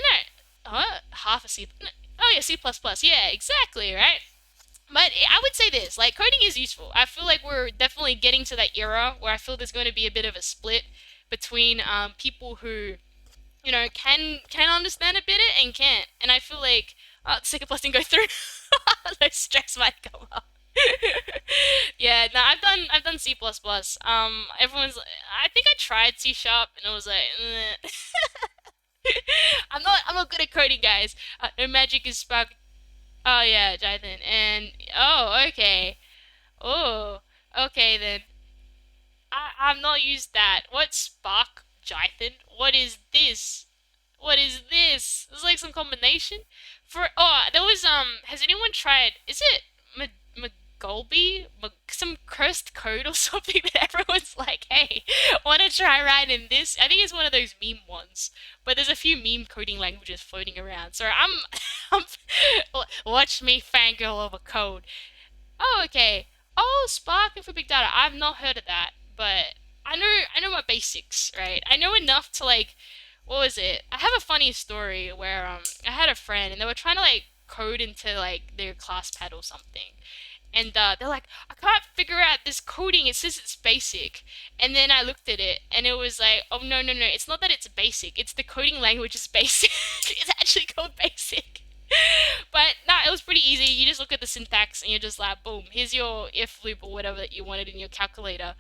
no, half a C. Oh yeah, C plus plus. Yeah, exactly, right. But I would say this, like coding is useful. I feel like we're definitely getting to that era where I feel there's going to be a bit of a split between people who can understand a bit it and can't. And I feel like the second plus didn't go through. No stress might come up. Yeah, no, I've done C plus plus. Everyone's. I think I tried C sharp and it was like. I'm not good at coding, guys. No magic is spark. Oh yeah, Jathan. And oh, okay. Oh, okay then. I've not used that. What spark, Jathan? What is this? What is this? It's like some combination. There was Has anyone tried? Is it McGolby? Some cursed code or something that everyone's like, hey, want to try writing this? I think it's one of those meme ones. But there's a few meme coding languages floating around. So I'm watch me fangirl over code. Oh, okay. Oh, sparking for big data. I've not heard of that, but I know my basics, right? I know enough to like, what was it? I have a funny story where I had a friend and they were trying to like code into like their class pad or something. And they're like, I can't figure out this coding. It says it's basic. And then I looked at it and it was like, oh, no, no, no. It's not that it's basic. It's the coding language is basic. It's actually called basic. But no, it was pretty easy. You just look at the syntax and you're just like, boom, here's your if loop or whatever that you wanted in your calculator.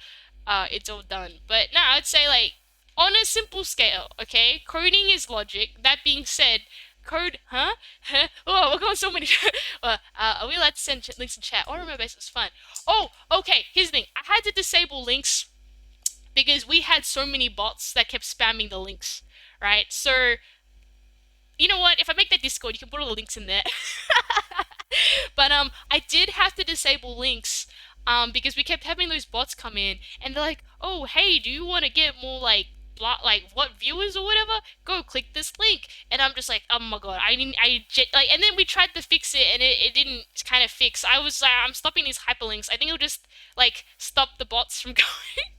It's all done. But no, I'd say like on a simple scale, okay? Coding is logic. That being said, code, huh? Huh? Oh, we're going so many. Are we allowed to send links in chat? Oh, remember, this was fun. Oh, okay. Here's the thing. I had to disable links because we had so many bots that kept spamming the links, right? So you know what? If I make that Discord, you can put all the links in there. But I did have to disable links because we kept having those bots come in and they're like, "Oh, hey, do you want to get more like like what viewers or whatever, go click this link. And I'm just like, oh my god, I didn't, like, and then we tried to fix it and it didn't kind of fix. I was like, I'm stopping these hyperlinks. I think it'll just like stop the bots from going.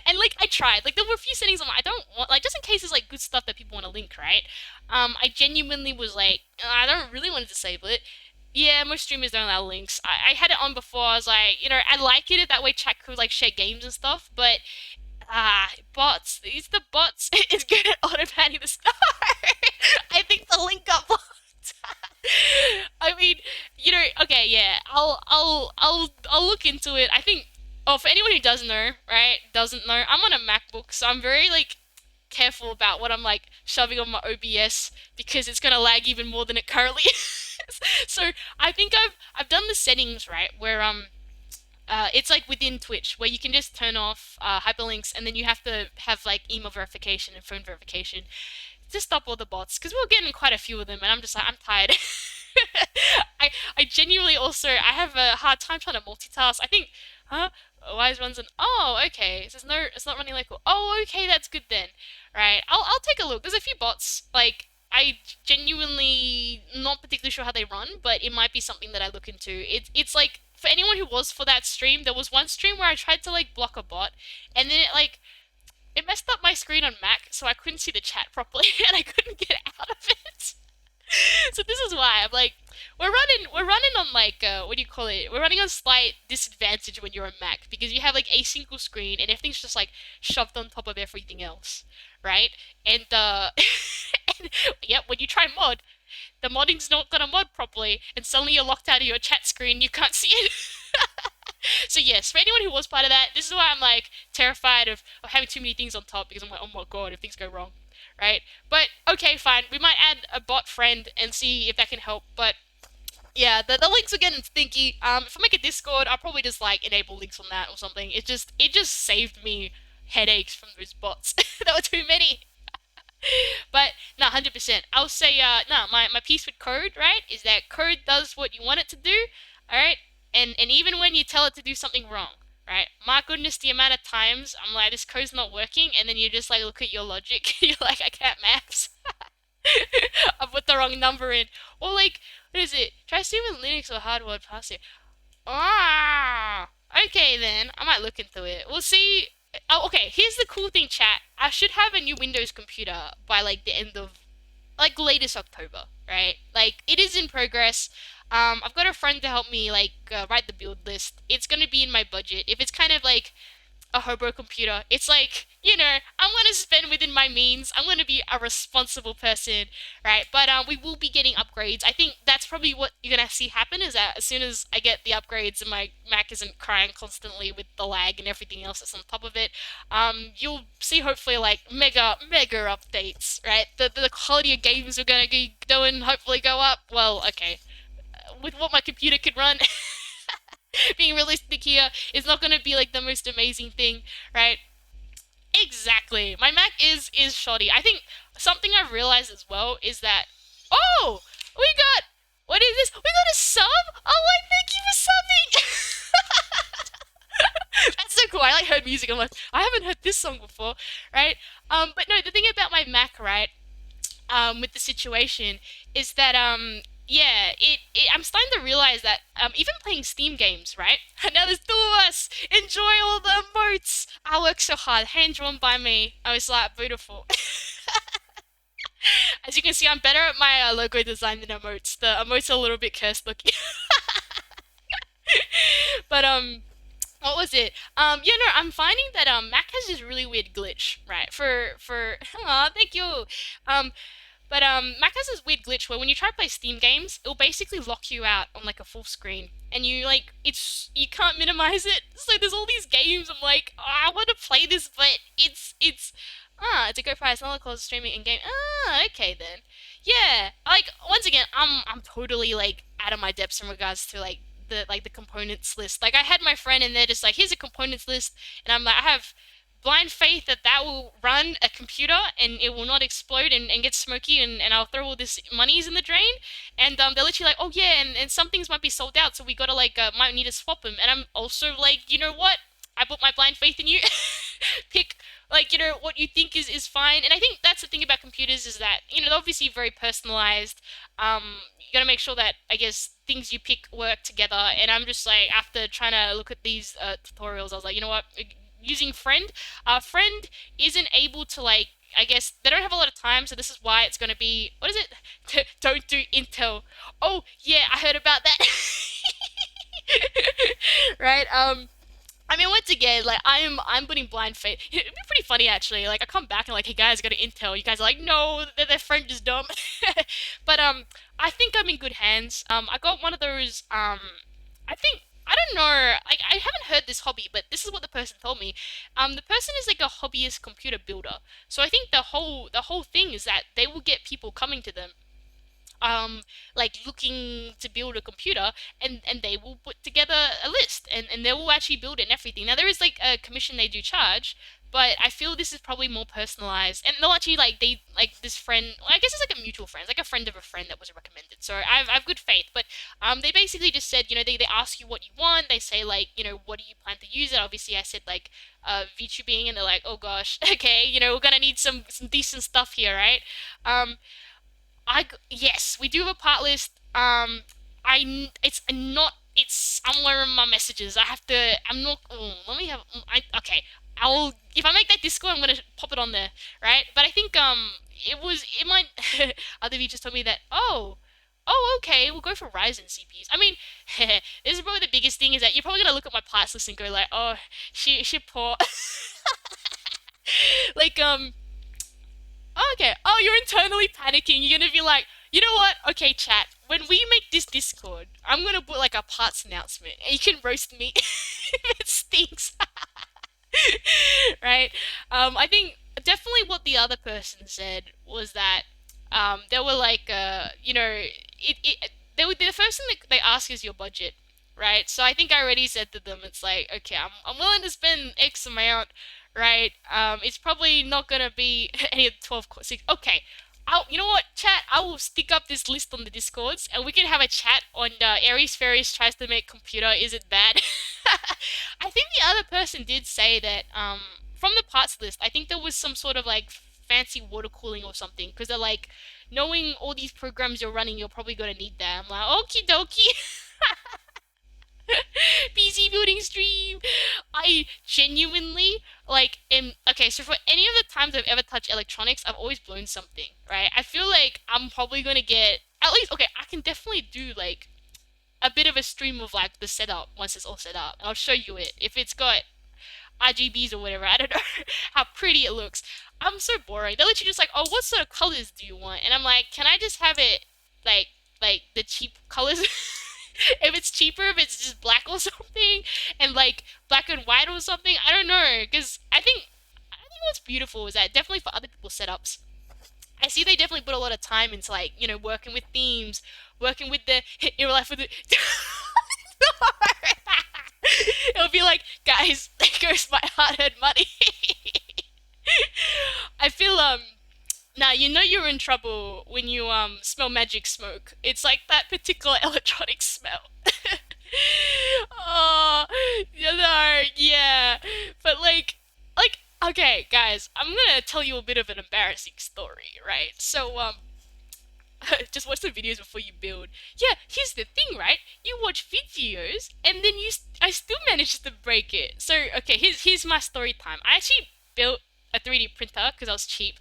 And like I tried, like there were a few settings I don't want, like just in case there's like good stuff that people want to link, right? I genuinely was like, I don't really want to disable it. Yeah, most streamers don't allow links. I had it on before. I was like, I like it that way chat could like share games and stuff, but bots. It's the bots. It's good at automating the star. I think the link got blocked. I mean, okay, yeah. I'll look into it. I think. Oh, for anyone who doesn't know, right? Doesn't know. I'm on a MacBook, so I'm very like careful about what I'm like shoving on my OBS because it's gonna lag even more than it currently is. So I think I've done the settings right where it's like within Twitch where you can just turn off hyperlinks and then you have to have like email verification and phone verification to stop all the bots because we were getting quite a few of them and I'm just like I'm tired. I genuinely also I have a hard time trying to multitask. I think, huh? Wise runs an oh okay. So it's not running like oh okay that's good then, right? I'll take a look. There's a few bots like I genuinely not particularly sure how they run, but it might be something that I look into. It's like for anyone who was for that stream, there was one stream where I tried to like block a bot, and then it messed up my screen on Mac, so I couldn't see the chat properly, and I couldn't get out of it. So this is why I'm like, we're running on like what do you call it? We're running on slight disadvantage when you're on Mac because you have like a single screen and everything's just like shoved on top of everything else, right? And and, yep, when you try mod, the modding's not gonna mod properly, and suddenly you're locked out of your chat screen. You can't see it. So yes, for anyone who was part of that, this is why I'm like terrified of having too many things on top because I'm like, oh my god, if things go wrong, right? But okay, fine. We might add a bot friend and see if that can help. But yeah, the links are getting stinky. If I make a Discord, I'll probably just like enable links on that or something. It just saved me headaches from those bots. There were too many. But no, 100%. I'll say no. My piece with code, right, is that code does what you want it to do, all right, and even when you tell it to do something wrong, right? My goodness, the amount of times I'm like, this code's not working, and then you just like look at your logic, you're like, I can't maths. I put the wrong number in, or like, what is it? Try streaming Linux or hardware pass. Ah, okay then. I might look into it. We'll see. Oh, okay. Here's the cool thing, chat. I should have a new Windows computer by like the end of like latest October, right? Like it is in progress. I've got a friend to help me like write the build list. It's gonna be in my budget. If it's kind of like a hobo computer. It's like, I'm going to spend within my means. I'm going to be a responsible person, right? But we will be getting upgrades. I think that's probably what you're going to see happen is that as soon as I get the upgrades and my Mac isn't crying constantly with the lag and everything else that's on top of it, you'll see hopefully like mega updates, right? The quality of games are going to be going hopefully go up. Well, okay. With what my computer can run, being realistic here is not going to be like the most amazing thing, right? Exactly. My Mac is shoddy. I think something I've realized as well is that oh, we got what is this? We got a sub. Oh, like thank you for subbing. That's so cool. I like heard music. I'm like I haven't heard this song before, right? But no, the thing about my Mac, right? With the situation is that yeah, I'm starting to realize that even playing Steam games, right? Now there's two of us. Enjoy all the emotes. I work so hard, hand drawn by me. I was like beautiful. As you can see, I'm better at my logo design than emotes. The emotes are a little bit cursed looking. But what was it? I'm finding that Mac has this really weird glitch, right? For aw, thank you. Um, But Mac has this weird glitch where when you try to play Steam games, it'll basically lock you out on like a full screen, and you can't minimize it. So there's all these games. I'm like, oh, I want to play this, but it's a go price. Not called streaming in game. Ah, okay then. Yeah, like once again, I'm totally like out of my depths in regards to like the components list. Like I had my friend and they're just like, here's a components list, and I'm like, I have blind faith that that will run a computer and it will not explode and get smoky and I'll throw all this monies in the drain. And they're literally like, oh yeah, and some things might be sold out, so we gotta like might need to swap them. And I'm also like, you know what? I put my blind faith in you. Pick like know, what you think is fine. And I think that's the thing about computers is that, you know, they're obviously very personalized. You gotta make sure that, I guess, things you pick work together. And I'm just like, after trying to look at these tutorials, I was like, you know what? Using Friend, Friend isn't able to, like, I guess they don't have a lot of time, so this is why it's gonna be, what is it? Don't do Intel. Oh yeah, I heard about that. Right? I mean, once again, like I'm putting blind faith. It'd be pretty funny actually. Like I come back and like, hey guys, I got an intel. You guys are like, no, their friend is dumb. But I think I'm in good hands. I got one of those. I think I don't know. Like I haven't heard this hobby, but this is what the person told me. The person is like a hobbyist computer builder. So I think the whole thing is that they will get people coming to them like looking to build a computer, and they will put together a list, and they will actually build it and everything. Now there is like a commission they do charge, but I feel this is probably more personalized, and they'll actually like they like this friend, well, I guess it's like a mutual friend, it's like a friend of a friend that was recommended, so I've good faith. But they basically just said, you know, they ask you what you want, they say like, you know, what do you plan to use it. Obviously I said like VTubing, and they're like, oh gosh, okay, you know, we're gonna need some decent stuff here, right? um yes, we do have a part list. It's not. It's somewhere in my messages. I have to. I'm not. Oh, let me have. Okay. I'll if I make that Discord, I'm gonna pop it on there, right? But I think it might. Other of you just told me that. Oh, okay. We'll go for Ryzen CPUs. I mean, this is probably the biggest thing is that you're probably gonna look at my parts list and go like, oh, she poor. Like Oh, okay. Oh, you're internally panicking. You're gonna be like, you know what? Okay, chat. When we make this Discord, I'm gonna put like a parts announcement, and you can roast me if it stinks, right? I think definitely what the other person said was that they were like, you know, they were the first thing that they ask is your budget, right? So I think I already said to them, it's like, okay, I'm willing to spend X amount, right? It's probably not gonna be any of the 12 course. Okay, you know what, chat? I will stick up this list on the Discords, and we can have a chat on Aries Fairies tries to make computer. Is it bad? I think the other person did say that from the parts list, I think there was some sort of like fancy water cooling or something, because they're like, knowing all these programs you're running, you're probably gonna need them. I'm like, okie dokie. PC building stream. I genuinely like am okay. So for any of the times I've ever touched electronics, I've always blown something, right? I feel like I'm probably gonna get at least okay. I can definitely do like a bit of a stream of like the setup once it's all set up. And I'll show you it if it's got RGBs or whatever. I don't know how pretty it looks. I'm so boring. They're literally just like, oh, what sort of colors do you want? And I'm like, can I just have it like the cheap colors? If it's cheaper, if it's just black or something, and like black and white or something, I don't know. Because I think what's beautiful is that definitely for other people's setups, I see they definitely put a lot of time into like, you know, working with themes, working with the in real life with the. It'll be like, guys, there goes my hard-earned money. I feel now you know you're in trouble when you smell magic smoke. It's like that particular electronic smell. Oh, you know, yeah. But like okay, guys, I'm gonna tell you a bit of an embarrassing story, right? So just watch the videos before you build. Yeah, here's the thing, right? You watch videos and then I still managed to break it. So okay, here's my story time. I actually built a 3D printer because I was cheap,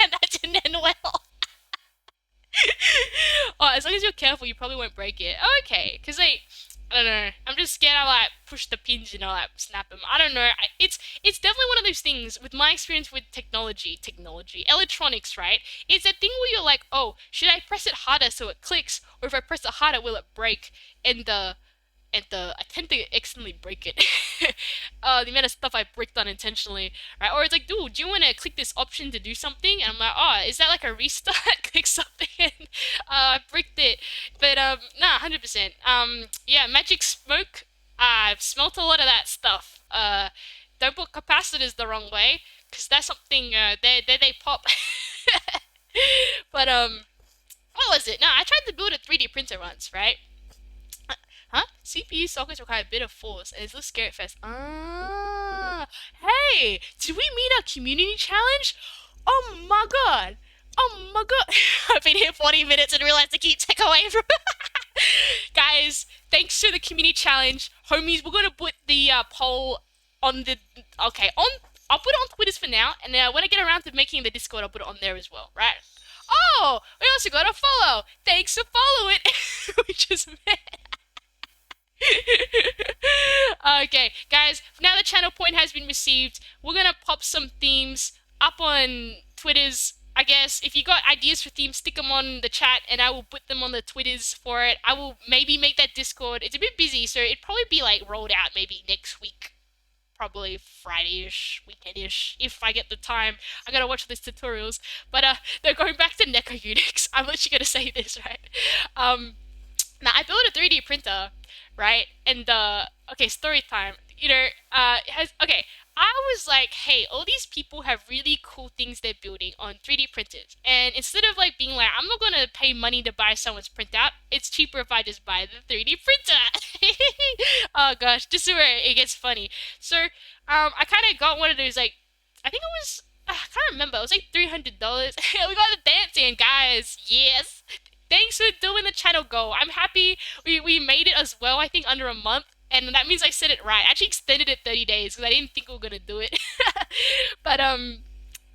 and that didn't end well. Oh, as long as you're careful, you probably won't break it. Oh, okay, because like I don't know. I'm just scared I like push the pins and I like snap them. I don't know. It's definitely one of those things with my experience with electronics, right? It's that thing where you're like, oh, should I press it harder so it clicks, or if I press it harder, will it break? And I tend to accidentally break it. The amount of stuff I bricked unintentionally, right? Or it's like, dude, do you want to click this option to do something? And I'm like, oh, is that like a restart? Click something, and I bricked it. But nah, 100%. Yeah, magic smoke. I've smelt a lot of that stuff. Don't put capacitors the wrong way, because that's something. They pop. But what was it? No, I tried to build a 3D printer once, right? Huh? CPU sockets require a bit of force, and it's a little scary at first. Ah, Hey, did we meet our community challenge? Oh my god. Oh my god. I've been here 40 minutes and realized I keep take away from Guys, thanks to the community challenge, homies, we're gonna put the poll on the okay, on I'll put it on Twitters for now, and when I get around to making the Discord, I'll put it on there as well, right? Oh, we also got a follow. Thanks for following. We just met. Okay, guys, now the channel point has been received. We're gonna pop some themes up on Twitters. I guess if you got ideas for themes, stick them on the chat, and I will put them on the Twitters for it. I will maybe make that Discord. It's a bit busy, so it'd probably be like rolled out maybe next week, probably Friday-ish, weekend-ish, if I get the time. I gotta watch these tutorials. But they're going back to Neko Unix. I'm literally gonna say this, right? Now I built a 3D printer, right? And okay, story time. Okay. I was like, hey, all these people have really cool things they're building on 3D printers, and instead of like being like, I'm not gonna pay money to buy someone's printout, it's cheaper if I just buy the 3D printer. Oh gosh, this is where it gets funny. So, I kind of got one of those like, I think it was. I can't remember. It was like $300. We got the dancing, guys. Yes. Thanks for doing the channel goal. I'm happy we made it as well, I think under a month. And that means I said it right. I actually extended it 30 days because I didn't think we were gonna do it. But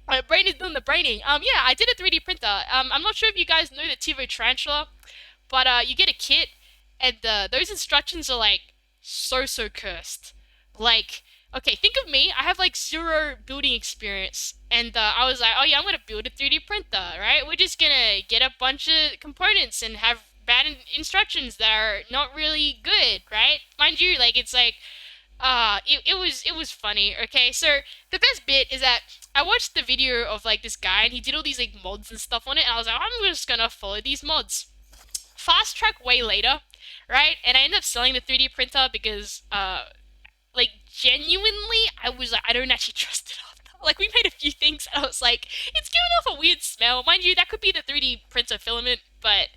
my brain is doing the braining. Yeah, I did a 3D printer. I'm not sure if you guys know the TiVo Tarantula, but you get a kit, and those instructions are like so cursed. Like, okay, think of me. I have like zero building experience, and I was like, oh yeah, I'm gonna build a 3D printer, right? We're just gonna get a bunch of components and have bad instructions that are not really good, right? Mind you, like it's like it was funny. Okay, so the best bit is that I watched the video of like this guy, and he did all these like mods and stuff on it, and I was like, I'm just gonna follow these mods. Fast track way later, right? And I ended up selling the 3D printer because like genuinely, I was like, I don't actually trust it after. Like we made a few things, and I was like, it's giving off a weird smell. Mind you, that could be the 3D printer filament, but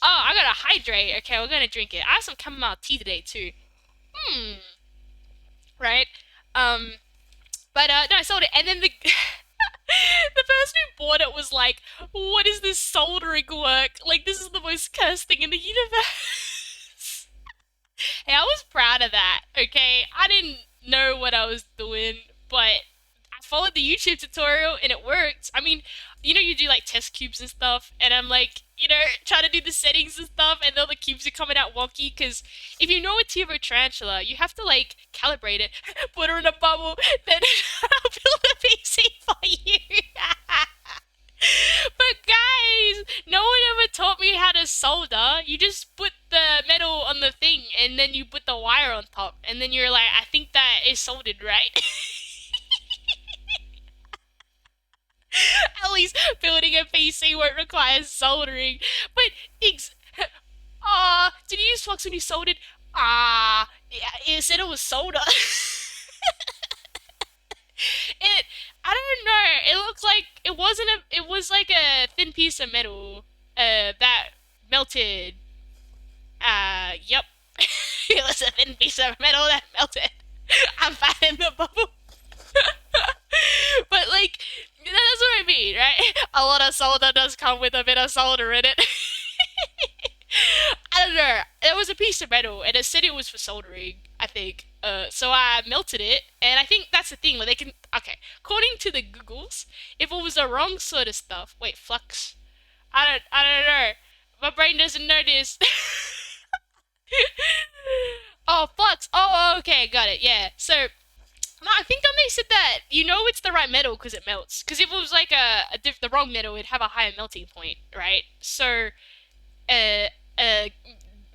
oh, I gotta hydrate. Okay, we're gonna drink it. I have some chamomile tea today too. Hmm. Right. Um. But no, I sold it, and then the the person who bought it was like, "What is this soldering work? Like, this is the most cursed thing in the universe." Hey, I was proud of that. Okay, I didn't know what I was doing, but I followed the YouTube tutorial and it worked. I mean, you do like test cubes and stuff, and I'm like, trying to do the settings and stuff, and all the cubes are coming out wonky. Because if you know a TiVo Tarantula, you have to like calibrate it, put her in a bubble, then I'll build a PC for you. But guys, no one ever taught me how to solder. You just put the metal on the thing and then you put the wire on top, and then you're like, I think that is soldered, right? At least building a PC won't require soldering. But did you use flux when you soldered? Yeah, it said it was solder. It, I don't know. It looks like it wasn't a. It was like a thin piece of metal, that melted. Yep. It was a thin piece of metal that melted. I'm fat in the bubble. But like, that's what I mean, right? A lot of solder does come with a bit of solder in it. I don't know. It was a piece of metal, and it said it was for soldering, I think. So I melted it, and I think that's the thing. Like they can. Okay, according to the Googles, if it was the wrong sort of stuff. Wait, flux. I don't know. My brain doesn't know this. Oh, flux. Oh, okay, got it. Yeah. So no, I think then they said that it's the right metal because it melts. Because if it was like the wrong metal, it'd have a higher melting point, right? So uh, uh,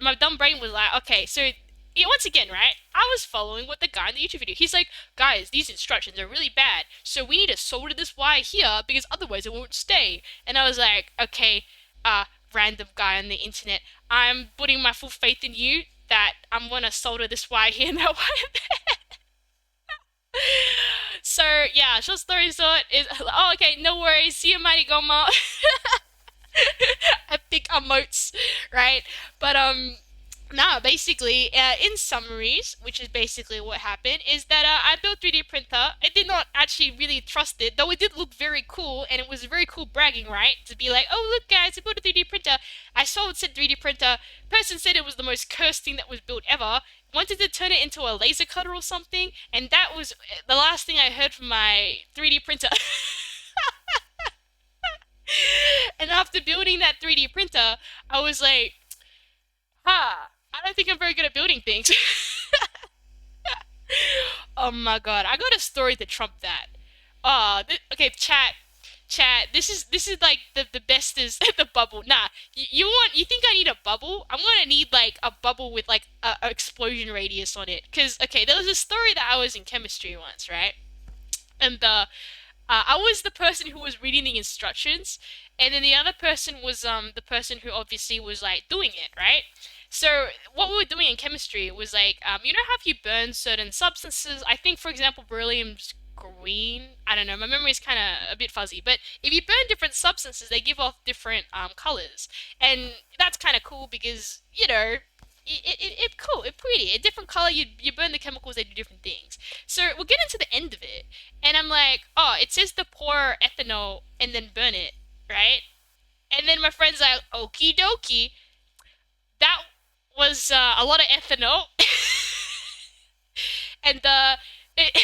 my dumb brain was like, okay, so yeah, once again, right? I was following what the guy in the YouTube video. He's like, guys, these instructions are really bad, so we need to solder this wire here because otherwise it won't stay. And I was like, okay, random guy on the internet, I'm putting my full faith in you that I'm gonna solder this wire here and that wire there. So yeah, short story short is, oh okay, no worries. See you, mighty Goma. Epic emotes, right? But Nah, basically, in summaries, which is basically what happened, is that I built 3D printer. I did not actually really trust it, though it did look very cool, and it was very cool bragging, right? To be like, oh look guys, I built a 3D printer. I sold said 3D printer. Person said it was the most cursed thing that was built ever. Wanted to turn it into a laser cutter or something, and that was the last thing I heard from my 3D printer. And after building that 3D printer, I was like, ha, I don't think I'm very good at building things. Oh my god, I got a story to trump that. Okay, chat. This is like the best is the bubble. Nah, you think I need a bubble? I'm gonna need like a bubble with like a explosion radius on it. Cause okay, there was a story that I was in chemistry once, right? And I was the person who was reading the instructions, and then the other person was the person who obviously was like doing it, right? So what we were doing in chemistry was like you know how if you burn certain substances, I think for example beryllium's green. I don't know, my memory is kind of a bit fuzzy, but if you burn different substances, they give off different colors, and that's kind of cool because you know. It cool, it pretty. A different color, you burn the chemicals, they do different things. So we'll get into the end of it, and I'm like, oh, it says to pour ethanol and then burn it, right? And then my friend's like, okie dokie. That was a lot of ethanol, and it,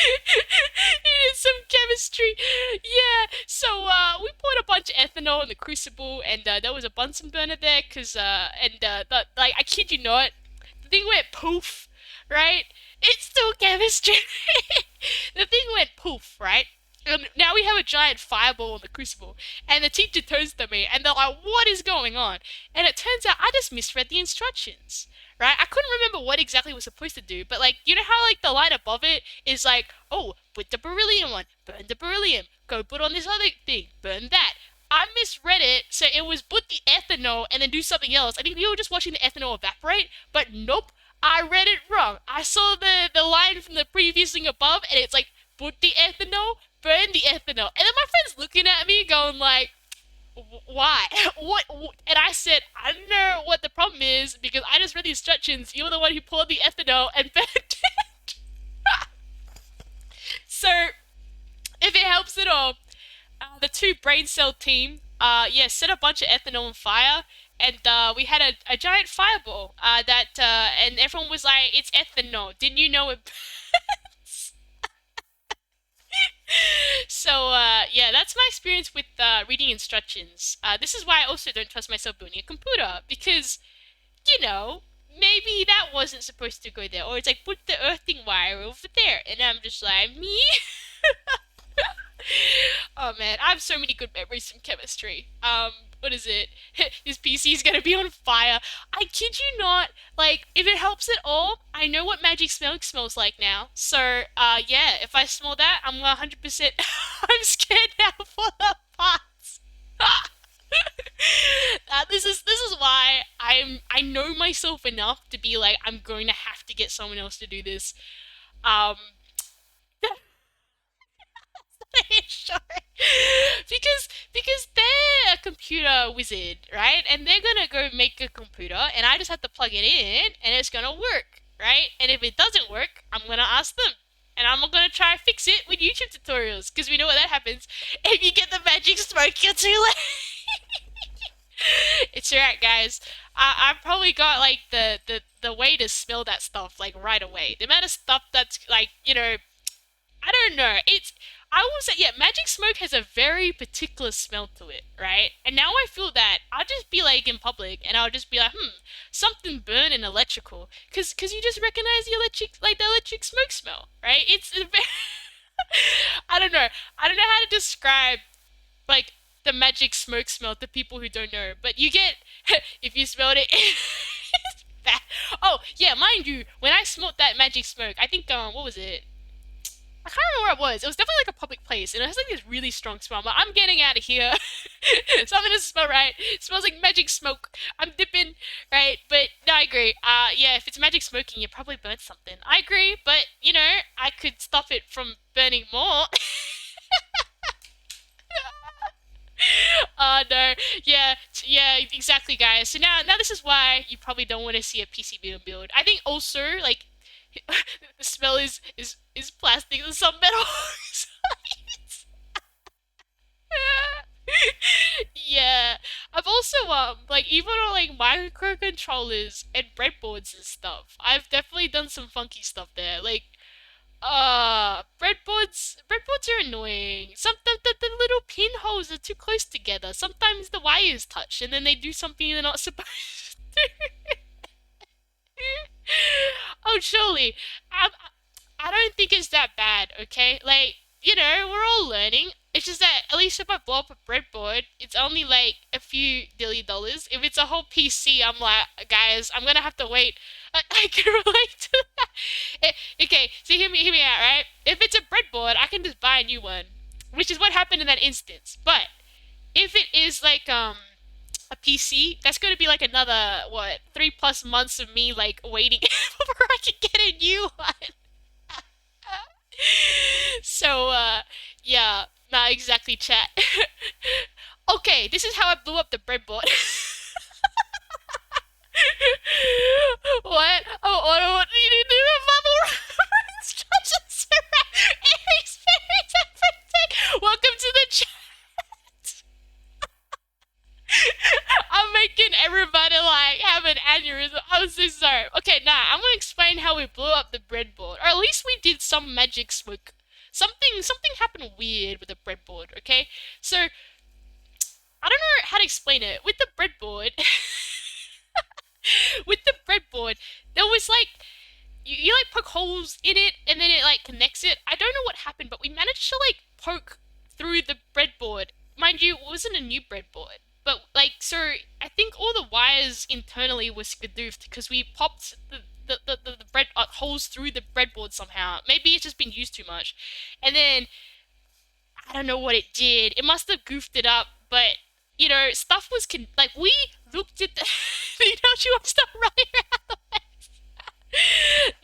it is some chemistry. Yeah, so we poured a bunch of ethanol in the crucible, and there was a Bunsen burner there, cause like I kid you not, the thing went poof, right? It's still chemistry. The thing went poof, right? And now we have a giant fireball in the crucible. And the teacher turns to me and they're like, what is going on? And it turns out I just misread the instructions. Right? I couldn't remember what exactly was supposed to do, but like, you know how like the line above it is like, oh, put the beryllium on, burn the beryllium, go put on this other thing, burn that. I misread it, so it was put the ethanol and then do something else. I think we were just watching the ethanol evaporate, but nope, I read it wrong. I saw the line from the previous thing above, and it's like, put the ethanol, burn the ethanol. And then my friend's looking at me going like, why? What? And I said, I don't know what the problem is because I just read the instructions. You're the one who poured the ethanol and burned it. So, if it helps at all, the two brain cell team, yeah, set a bunch of ethanol on fire, and we had a giant fireball. And everyone was like, "It's ethanol. Didn't you know it?" So yeah, that's my experience with reading instructions. This is why I also don't trust myself building a computer because you know maybe that wasn't supposed to go there, or it's like put the earthing wire over there, and I'm just like me. Oh man, I have so many good memories from chemistry. What is it? This PC is gonna be on fire. I kid you not. Like, if it helps at all, I know what magic smoke smells like now. So, yeah, if I smell that, I'm 100%. I'm scared now for the parts. This is why I know myself enough to be like I'm going to have to get someone else to do this. Um, sure. Because they're a computer wizard, right? And they're gonna go make a computer, and I just have to plug it in, and it's gonna work, right? And if it doesn't work, I'm gonna ask them, and I'm gonna try to fix it with YouTube tutorials, because we know what that happens. If you get the magic smoke, you're too late. It's alright, guys. I've probably got like the way to smell that stuff like right away. The amount of stuff that's like I don't know. I will say yeah, magic smoke has a very particular smell to it, right? And now I feel that I'll just be like in public and I'll just be like, something burning electrical, cause you just recognize the electric smoke smell, right? It's a very, I don't know. I don't know how to describe like the magic smoke smell to people who don't know, but you get if you smelled it. It's bad. Oh yeah, mind you, when I smelled that magic smoke, I think what was it? I can't remember where it was. It was definitely like a public place, and it has like this really strong smell. I'm getting out of here. Something doesn't smell right. It smells like magic smoke. I'm dipping, right? But no, I agree. Yeah, if it's magic smoking, you probably burnt something. I agree, but I could stop it from burning more. Oh no, yeah, yeah, exactly, guys. So now this is why you probably don't want to see a PC being build. I think also like the smell is plastic and some metal. Yeah, I've also like even on like microcontrollers and breadboards and stuff. I've definitely done some funky stuff there. Like breadboards are annoying. Some the little pinholes are too close together. Sometimes the wires touch and then they do something they're not supposed to. Oh, surely. I don't think it's that bad, okay? Like, we're all learning. It's just that at least if I blow up a breadboard, it's only like a few dilly dollars. If it's a whole PC, I'm like, guys, I'm gonna have to wait. I can relate to that. Okay, so hear me out, right? If it's a breadboard, I can just buy a new one, which is what happened in that instance. But if it is like a PC, that's going to be like another what 3+ months of me like waiting before I can get a new one. So yeah, not exactly chat. Okay, this is how I blew up the breadboard. What? Oh, auto you need to do a bubble instructions around experience everything. Welcome to the chat. I'm making everybody like have an aneurysm. I'm so sorry. Okay, I'm gonna explain how we blew up the breadboard, or at least we did some magic smoke. Something happened weird with the breadboard. Okay, so I don't know how to explain it. With the breadboard, with the breadboard, there was like you like poke holes in it and then it like connects it. I don't know what happened, but we managed to like poke through the breadboard. Mind you, it wasn't a new breadboard. But like so I think all the wires internally were skadoofed because we popped the bread holes through the breadboard somehow. Maybe it's just been used too much. And then I don't know what it did. It must have goofed it up, but stuff was like we looked at the don't you want to stop running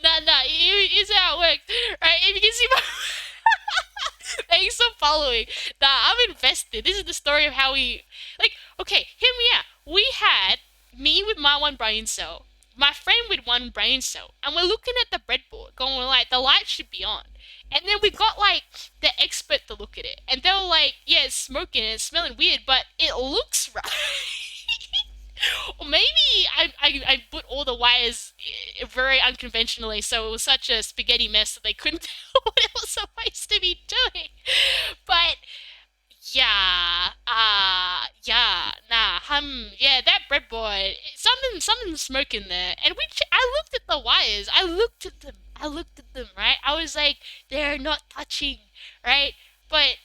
around? Nah, here's how it works. Right, if you can see my thanks for following. I'm invested. This is the story of how we like okay, hear me out. We had me with my one brain cell, my friend with one brain cell, and we're looking at the breadboard, going like the light should be on. And then we got like the expert to look at it, and they were like, "Yeah, it's smoking and it's smelling weird, but it looks right." Or maybe I put all the wires very unconventionally, so it was such a spaghetti mess that they couldn't tell what it was supposed to be doing. But yeah, yeah, that breadboard, something smoking there. And I looked at the wires, I looked at them, right? I was like, they're not touching, right? But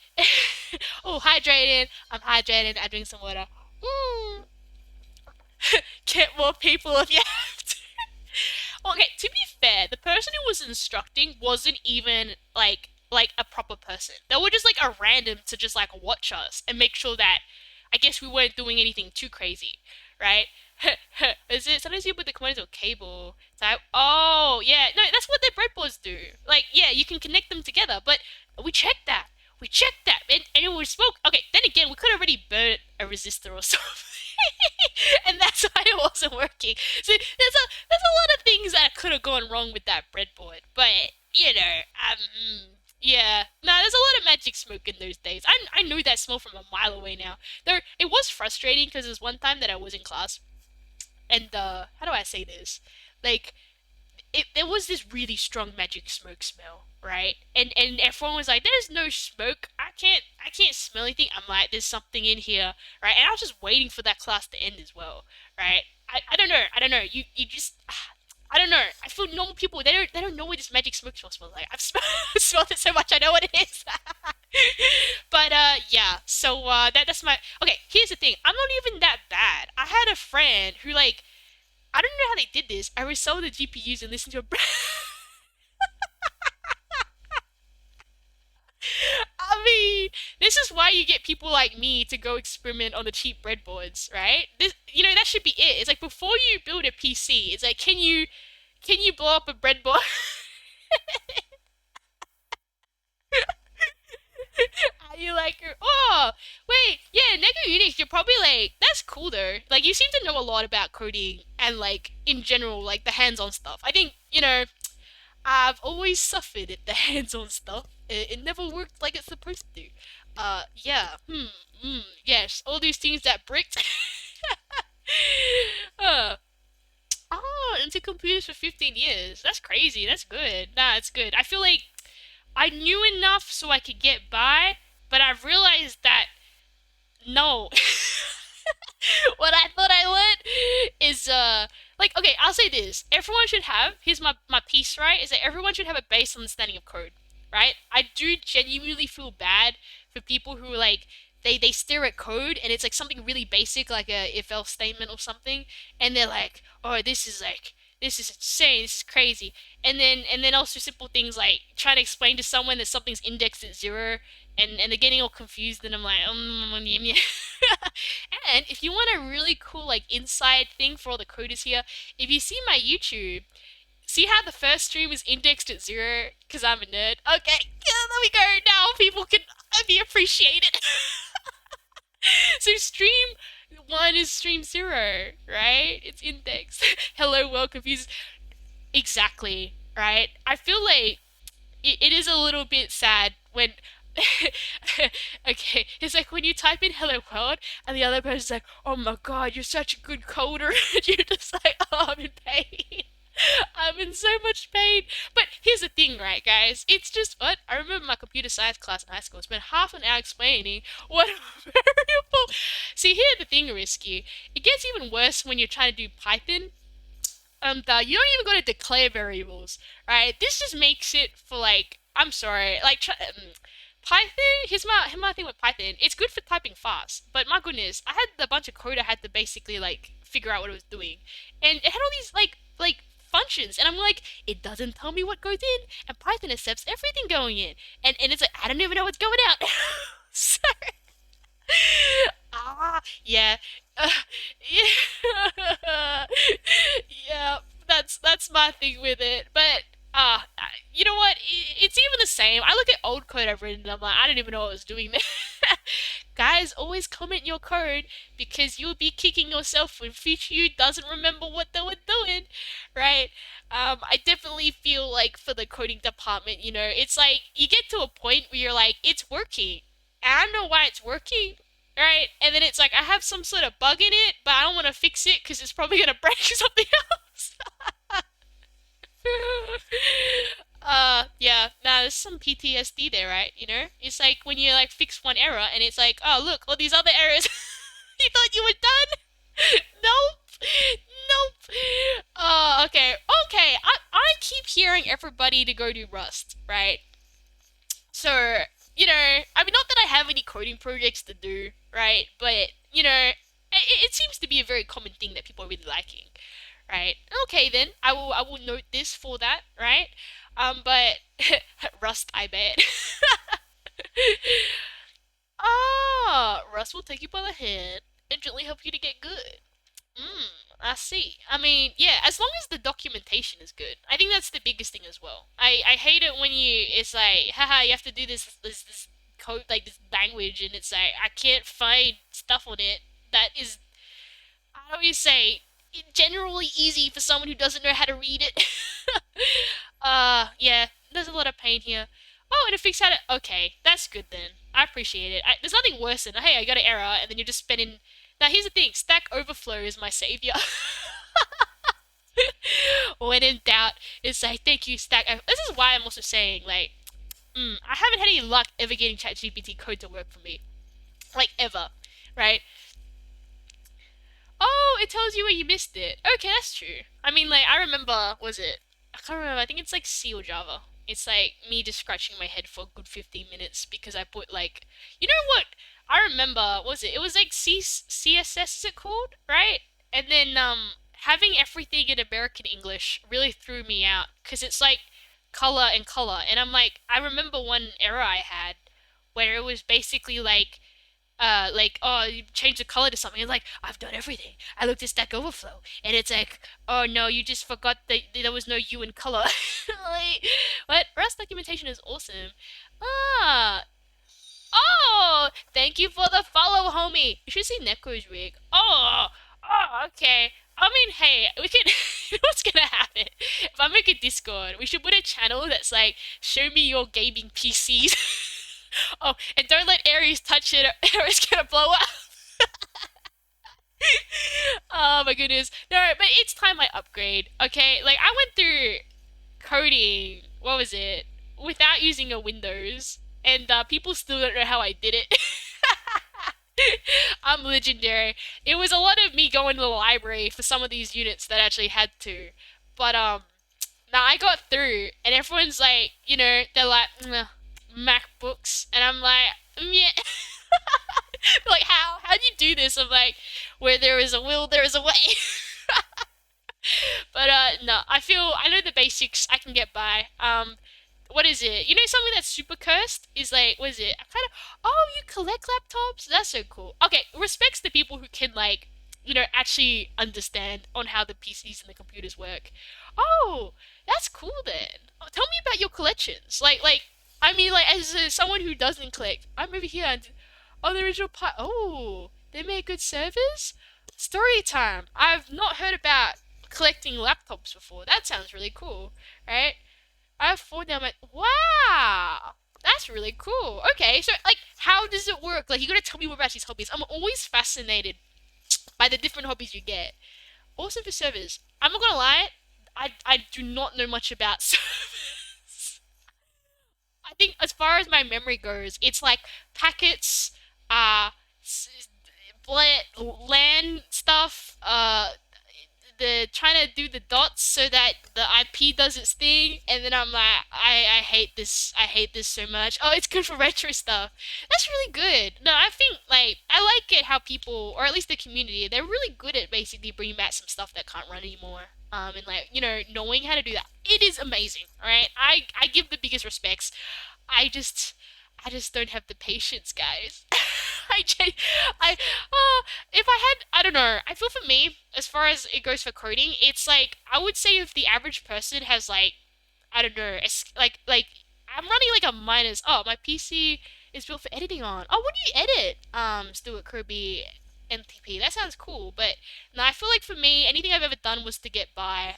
oh, hydrating, I'm hydrating. I drink some water. Mm, get more people if you have to. Okay, to be fair, the person who was instructing wasn't even like a proper person. They were just like a random to just like watch us and make sure that I guess we weren't doing anything too crazy, right? Is it sometimes you put the components of cable type? Oh yeah, no, that's what their breadboards do. Like yeah, you can connect them together, but we checked that. We checked that, and it was smoke. Okay, then again, we could already burn a resistor or something. And that's why it wasn't working. So there's a lot of things that could have gone wrong with that breadboard, but yeah, no, there's a lot of magic smoke in those days. I knew that smell from a mile away now. There, it was frustrating because there's one time that I was in class, and how do I say this? Like there was this really strong magic smoke smell, right? And everyone was like, "There's no smoke. I can't smell anything." I'm like, "There's something in here, right?" And I was just waiting for that class to end as well, right? I don't know. You just I don't know. I feel normal people they don't know what this magic smoke smells like. I've smelled it so much I know what it is. But yeah. So that's my okay. Here's the thing. I'm not even that bad. I had a friend who like I don't know how they did this. I resold the GPUs and listened to a. I mean, this is why you get people like me to go experiment on the cheap breadboards, right? This, that should be it. It's like before you build a PC, it's like, can you blow up a breadboard? Are you like Oh, wait, yeah, Nego Unix, you're probably like, that's cool though. Like, you seem to know a lot about coding and, like, in general, like, the hands-on stuff. I think, I've always suffered at the hands-on stuff. It never worked like it's supposed to. Yeah, yes, all these things that bricked. uh, into computers for 15 years. That's crazy. That's good. Nah, it's good. I feel like I knew enough so I could get by, but I've realized that no. What I thought I learned is like, okay, I'll say this. Everyone should have, here's my piece, right? Is that everyone should have a base understanding of code, right? I do genuinely feel bad for people who like they stare at code and it's like something really basic like a if else statement or something, and they're like, oh, this is insane, this is crazy. And then also simple things like trying to explain to someone that something's indexed at zero, and they're getting all confused, and I'm like, yeah. And if you want a really cool like inside thing for all the coders here, if you see my YouTube, see how the first stream is indexed at zero because I'm a nerd. Okay, yeah, there we go. Now people can be appreciated. So stream one is stream zero, right? It's indexed. Hello, world confused. Exactly, right? I feel like it is a little bit sad when okay, it's like when you type in hello world and the other person's like, oh my god, you're such a good coder, and you're just like, oh, I'm in pain. I'm in so much pain. But here's the thing, right, guys? It's just what I remember my computer science class in high school. Spent half an hour explaining what a variable. See, here's the thing, Risky. It gets even worse when you're trying to do Python. You don't even got to declare variables, right? This just makes it for like, I'm sorry, like Python. Here's my thing with Python. It's good for typing fast, but my goodness, I had a bunch of code I had to basically like figure out what it was doing, and it had all these like functions, and I'm like, it doesn't tell me what goes in, and Python accepts everything going in, and it's like I don't even know what's going out. So yeah. Uh, yeah. Yeah, that's my thing with it. But you know what? It's even the same. I look at old code I've written and I'm like, I didn't even know what I was doing there. Guys, always comment your code because you'll be kicking yourself when future you doesn't remember what they were doing, right? I definitely feel like for the coding department, it's like you get to a point where you're like, it's working. And I don't know why it's working, right? And then it's like I have some sort of bug in it, but I don't want to fix it because it's probably gonna break something else. Yeah, nah, there's some PTSD there, right? It's like when you like fix one error and it's like, oh look, all these other errors. You thought you were done? Nope, nope. Okay, okay. I keep hearing everybody to go do Rust, right? So, I mean, not that I have any coding projects to do, right? But, it seems to be a very common thing that people are really liking, right? Okay, then I will note this for that, right? But Rust, I bet. Rust will take you by the hand and gently help you to get good. I see. I mean, yeah, as long as the documentation is good. I think that's the biggest thing as well. I hate it when it's like, haha, you have to do this code, like this language, and it's like, I can't find stuff on it that is, how do you say, generally easy for someone who doesn't know how to read it. Yeah, there's a lot of pain here. Oh, and it fixed how to, okay, that's good then. I appreciate it. There's nothing worse than, hey, I got an error, and then you're just spending. Now, here's the thing, Stack Overflow is my savior. When in doubt, it's like, thank you, Stack. This is why I'm also saying, like, I haven't had any luck ever getting ChatGPT code to work for me. Like, ever. Right? Oh, it tells you where you missed it. Okay, that's true. I mean, like, I remember, was it? I can't remember, I think it's like C or Java. It's like me just scratching my head for a good 15 minutes because I put, like, you know what? I remember, was it? It was like CSS, is it called? Right? And then, having everything in American English really threw me out because it's like color and color. And I'm like, I remember one error I had where it was basically like, oh, you change the color to something. It's like, I've done everything. I looked at Stack Overflow, and it's like, oh no, you just forgot that there was no U in color. Like, what? Rust documentation is awesome. Ah, Oh, thank you for the follow, homie. You should see Neko's rig. Oh, okay. I mean, hey, we can. What's gonna happen if I make a Discord? We should put a channel that's like, show me your gaming PCs. Oh, and don't let Aries touch it, or it's gonna blow up. Oh my goodness. No, but it's time I upgrade. Okay, like I went through coding. What was it? Without using a Windows, and people still don't know how I did it. I'm legendary. It was a lot of me going to the library for some of these units that I actually had to. But now I got through, and everyone's like, they're like, MacBooks, and I'm like, yeah. Like, how'd you do this? I'm like, where there is a will, there is a way. But no, I know the basics. I can get by. What is it? Something that's super cursed is like, what is it? I kind of, oh, you collect laptops? That's so cool. Okay, respects the people who can like, actually understand on how the PCs and the computers work. Oh, that's cool then. Oh, tell me about your collections. I mean, like, as someone who doesn't collect, I'm over here and, oh, the original part. Oh, they make good servers? Story time. I've not heard about collecting laptops before. That sounds really cool, right? I have four down my. Wow! That's really cool. Okay, so, like, how does it work? Like, you gotta tell me more about these hobbies. I'm always fascinated by the different hobbies you get. Awesome for servers. I'm not gonna lie, I do not know much about servers. I think, as far as my memory goes, it's like packets, uh, LAN stuff, the trying to do the dots so that the IP does its thing, and then I'm like, I hate this. I hate this so much. Oh, it's good for retro stuff. That's really good. No, I think like I like it how people, or at least the community, they're really good at basically bringing back some stuff that can't run anymore. And like knowing how to do that, it is amazing. All right, I give the biggest respects. I just. I just don't have the patience, guys. I, gen- I, if I had, I don't know. I feel for me, as far as it goes for coding, it's like I would say if the average person has like, I don't know, like I'm running like a minus. Oh, my PC is built for editing on. Oh, what do you edit? Stuart Kirby, NTP. That sounds cool, but no, I feel like for me, anything I've ever done was to get by.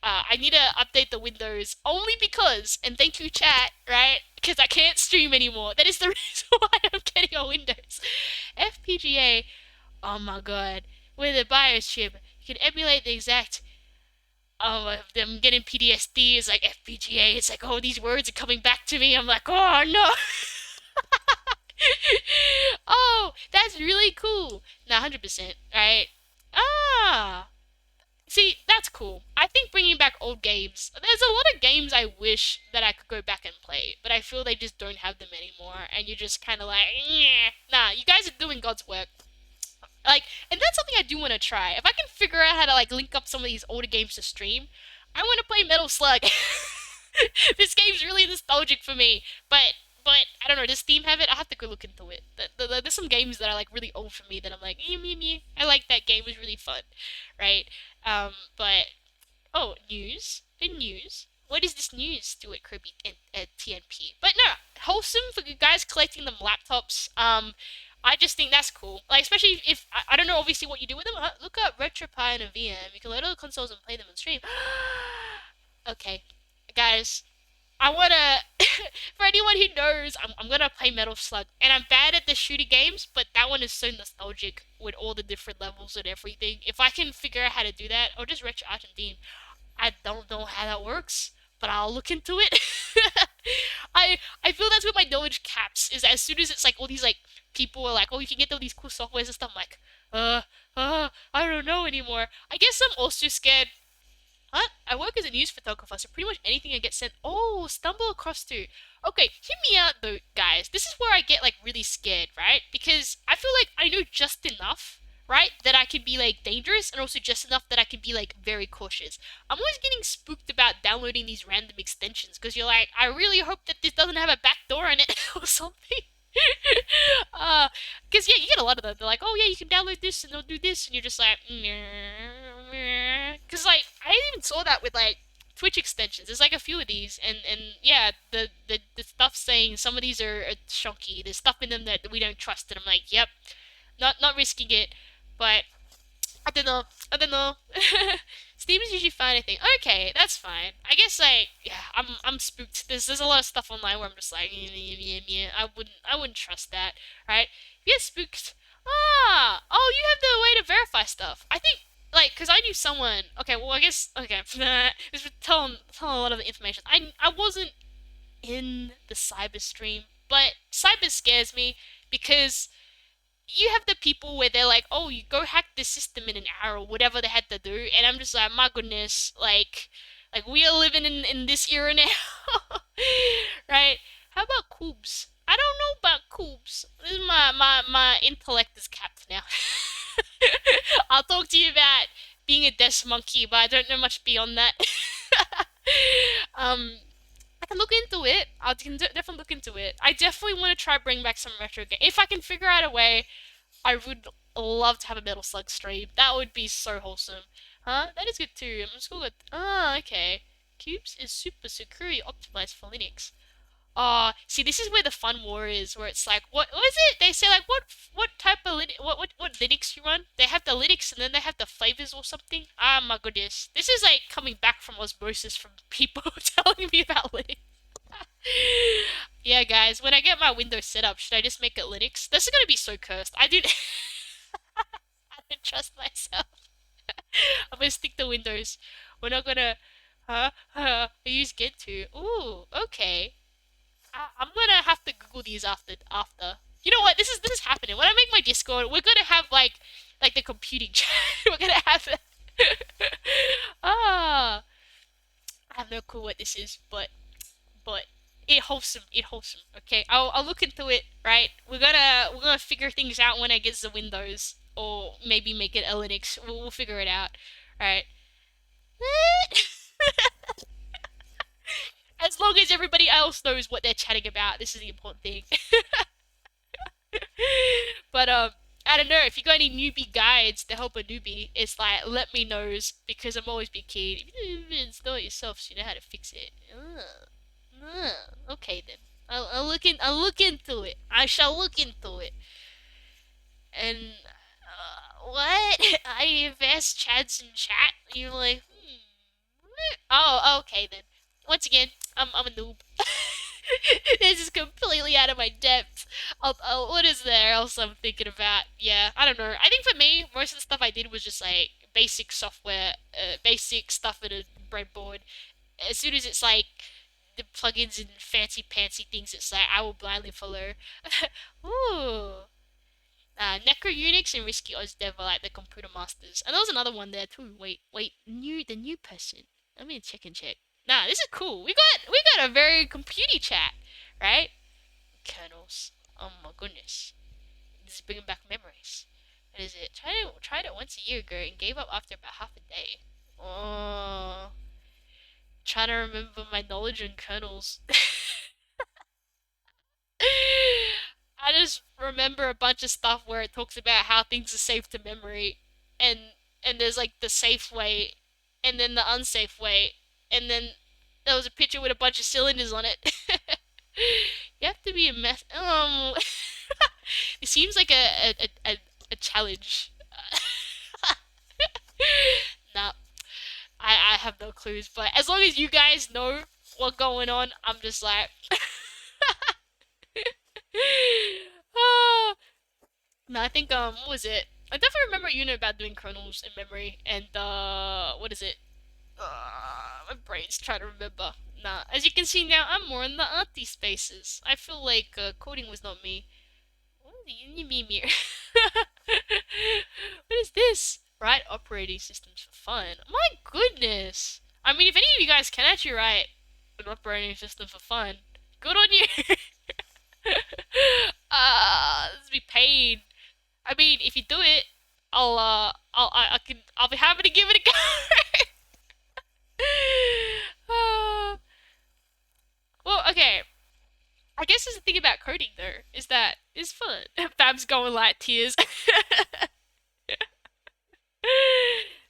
I need to update the Windows only because, and thank you, chat, right? Because I can't stream anymore. That is the reason why I'm getting a Windows. FPGA, oh my god. With a BIOS chip, you can emulate the exact. Oh, I'm getting PTSD. It's like FPGA. It's like, oh, these words are coming back to me. I'm like, oh no. Oh, that's really cool. Nah, 100%, right? Ah, see, that's cool. I think bringing back old games. There's a lot of games I wish that I could go back and play, but I feel they just don't have them anymore, and you're just kind of like, nah, you guys are doing God's work. Like, and that's something I do want to try. If I can figure out how to like link up some of these older games to stream, I want to play Metal Slug. This game's really nostalgic for me, but I don't know. Does Steam have it? I have to go look into it. There's some games that are like really old for me that I'm like, me. I like that game. It was really fun, right? But oh, news. The news. What is this news, Stuart Kirby and TNP? But no, wholesome for you guys collecting them laptops. I just think that's cool. Like, especially if I don't know, obviously, what you do with them. Look up RetroPie and a VM. You can load other consoles and play them on stream. Okay, guys, I wanna. For anyone who knows, I'm gonna play Metal Slug, and I'm bad at the shooter games, but that one is so nostalgic with all the different levels and everything. If I can figure out how to do that, or just Retro Argentine, I don't know how that works, but I'll look into it. I feel that's where my knowledge caps. Is as soon as it's like all these like people are like, oh, you can get all these cool softwares and stuff. I'm like, I don't know anymore. I guess I'm also scared. What? I work as a news photographer, so pretty much anything I get sent. Oh, stumble across to. Okay, hear me out though, guys. This is where I get like really scared, right? Because I feel like I know just enough, right, that I can be like dangerous, and also just enough that I can be like very cautious. I'm always getting spooked about downloading these random extensions because you're like, I really hope that this doesn't have a backdoor in it or something. Because yeah, you get a lot of them. They're like, oh yeah, you can download this and they'll do this, and you're just like, because like I even saw that with like Twitch extensions. There's like a few of these, and yeah, the stuff say saying some of these are shonky. There's stuff in them that we don't trust, and I'm like, yep, not risking it. But I don't know. I don't know. Steam is usually fine, I think. Okay, that's fine. I guess like yeah, I'm spooked. There's a lot of stuff online where I'm just like yeah. I wouldn't trust that, right? If you get spooked, you have the way to verify stuff. I think like because I knew someone. Okay, well I guess okay. This was telling a lot of the information. I wasn't in the cyber stream, but cyber scares me because you have the people where they're like, "Oh, you go hack the system in an hour or whatever they had to do," and I'm just like, "My goodness, like we are living in this era now, right?" How about Coobs? I don't know about Coobs. This is my intellect is capped now. I'll talk to you about being a desk monkey, but I don't know much beyond that. um, I can look into it. Definitely look into it. I definitely want to try bring back some retro game if I can figure out a way. I would love to have a Metal Slug stream. That would be so wholesome. Huh? That is good too. I'm just gonna. Ah, okay. Cubes is super security optimized for Linux. See, this is where the fun war is, where it's like, what is it? They say like, what type of what Linux you run? They have the Linux and then they have the flavors or something. Ah, my goodness, this is like coming back from osmosis from people telling me about Linux. Yeah, guys, when I get my Windows set up, should I just make it Linux? This is gonna be so cursed. I don't trust myself. I'm gonna stick to Windows. We're not gonna, I use Gentoo. Ooh, okay. I'm gonna have to Google these after. You know what? This is happening. When I make my Discord, we're gonna have like the computing chat. We're gonna have it. ah, I have no clue what this is, but it wholesome. Okay, I'll look into it. Right, we're gonna figure things out when I get the Windows, or maybe make it a Linux. We'll figure it out. Right. As long as everybody else knows what they're chatting about, this is the important thing. But I don't know if you got any newbie guides to help a newbie. It's like let me knows because I'm always be keen. If you didn't even install it yourself, so you know how to fix it. Okay then. I'll look into it. I shall look into it. And what? I invest chads in chat. You're like, oh, okay then. Once again, I'm a noob. This is completely out of my depth. What is there else I'm thinking about? Yeah, I don't know. I think for me, most of the stuff I did was just like basic software, basic stuff in a breadboard. As soon as it's like the plugins and fancy pantsy things, it's like I will blindly follow. Ooh. Necro Unix and Risky Oz Dev are like the computer masters. And there was another one there too. Wait, the new person. Let me check and check. Nah, this is cool. We got a very computy chat, right? Kernels. Oh my goodness, this is bringing back memories. What is it? Tried it once a year ago and gave up after about half a day. Oh, trying to remember my knowledge on kernels. I just remember a bunch of stuff where it talks about how things are saved to memory, and there's like the safe way, and then the unsafe way, and then there was a picture with a bunch of cylinders on it. You have to be a mess. It seems like a challenge. Nah, I have no clues, but as long as you guys know what's going on, I'm just like. Ah, no, I think what was it? I definitely remember you know about doing kernels in memory and what is it? My brain's trying to remember. Nah, as you can see now, I'm more in the arty spaces. I feel like coding was not me. What do you mean here? What is this? Write operating systems for fun. My goodness. I mean, if any of you guys can actually write an operating system for fun, good on you. This be paid. I mean, if you do it, I'll be happy to give it a go. uh, well, okay. I guess the thing about coding though is that it's fun. Fab's going like tears.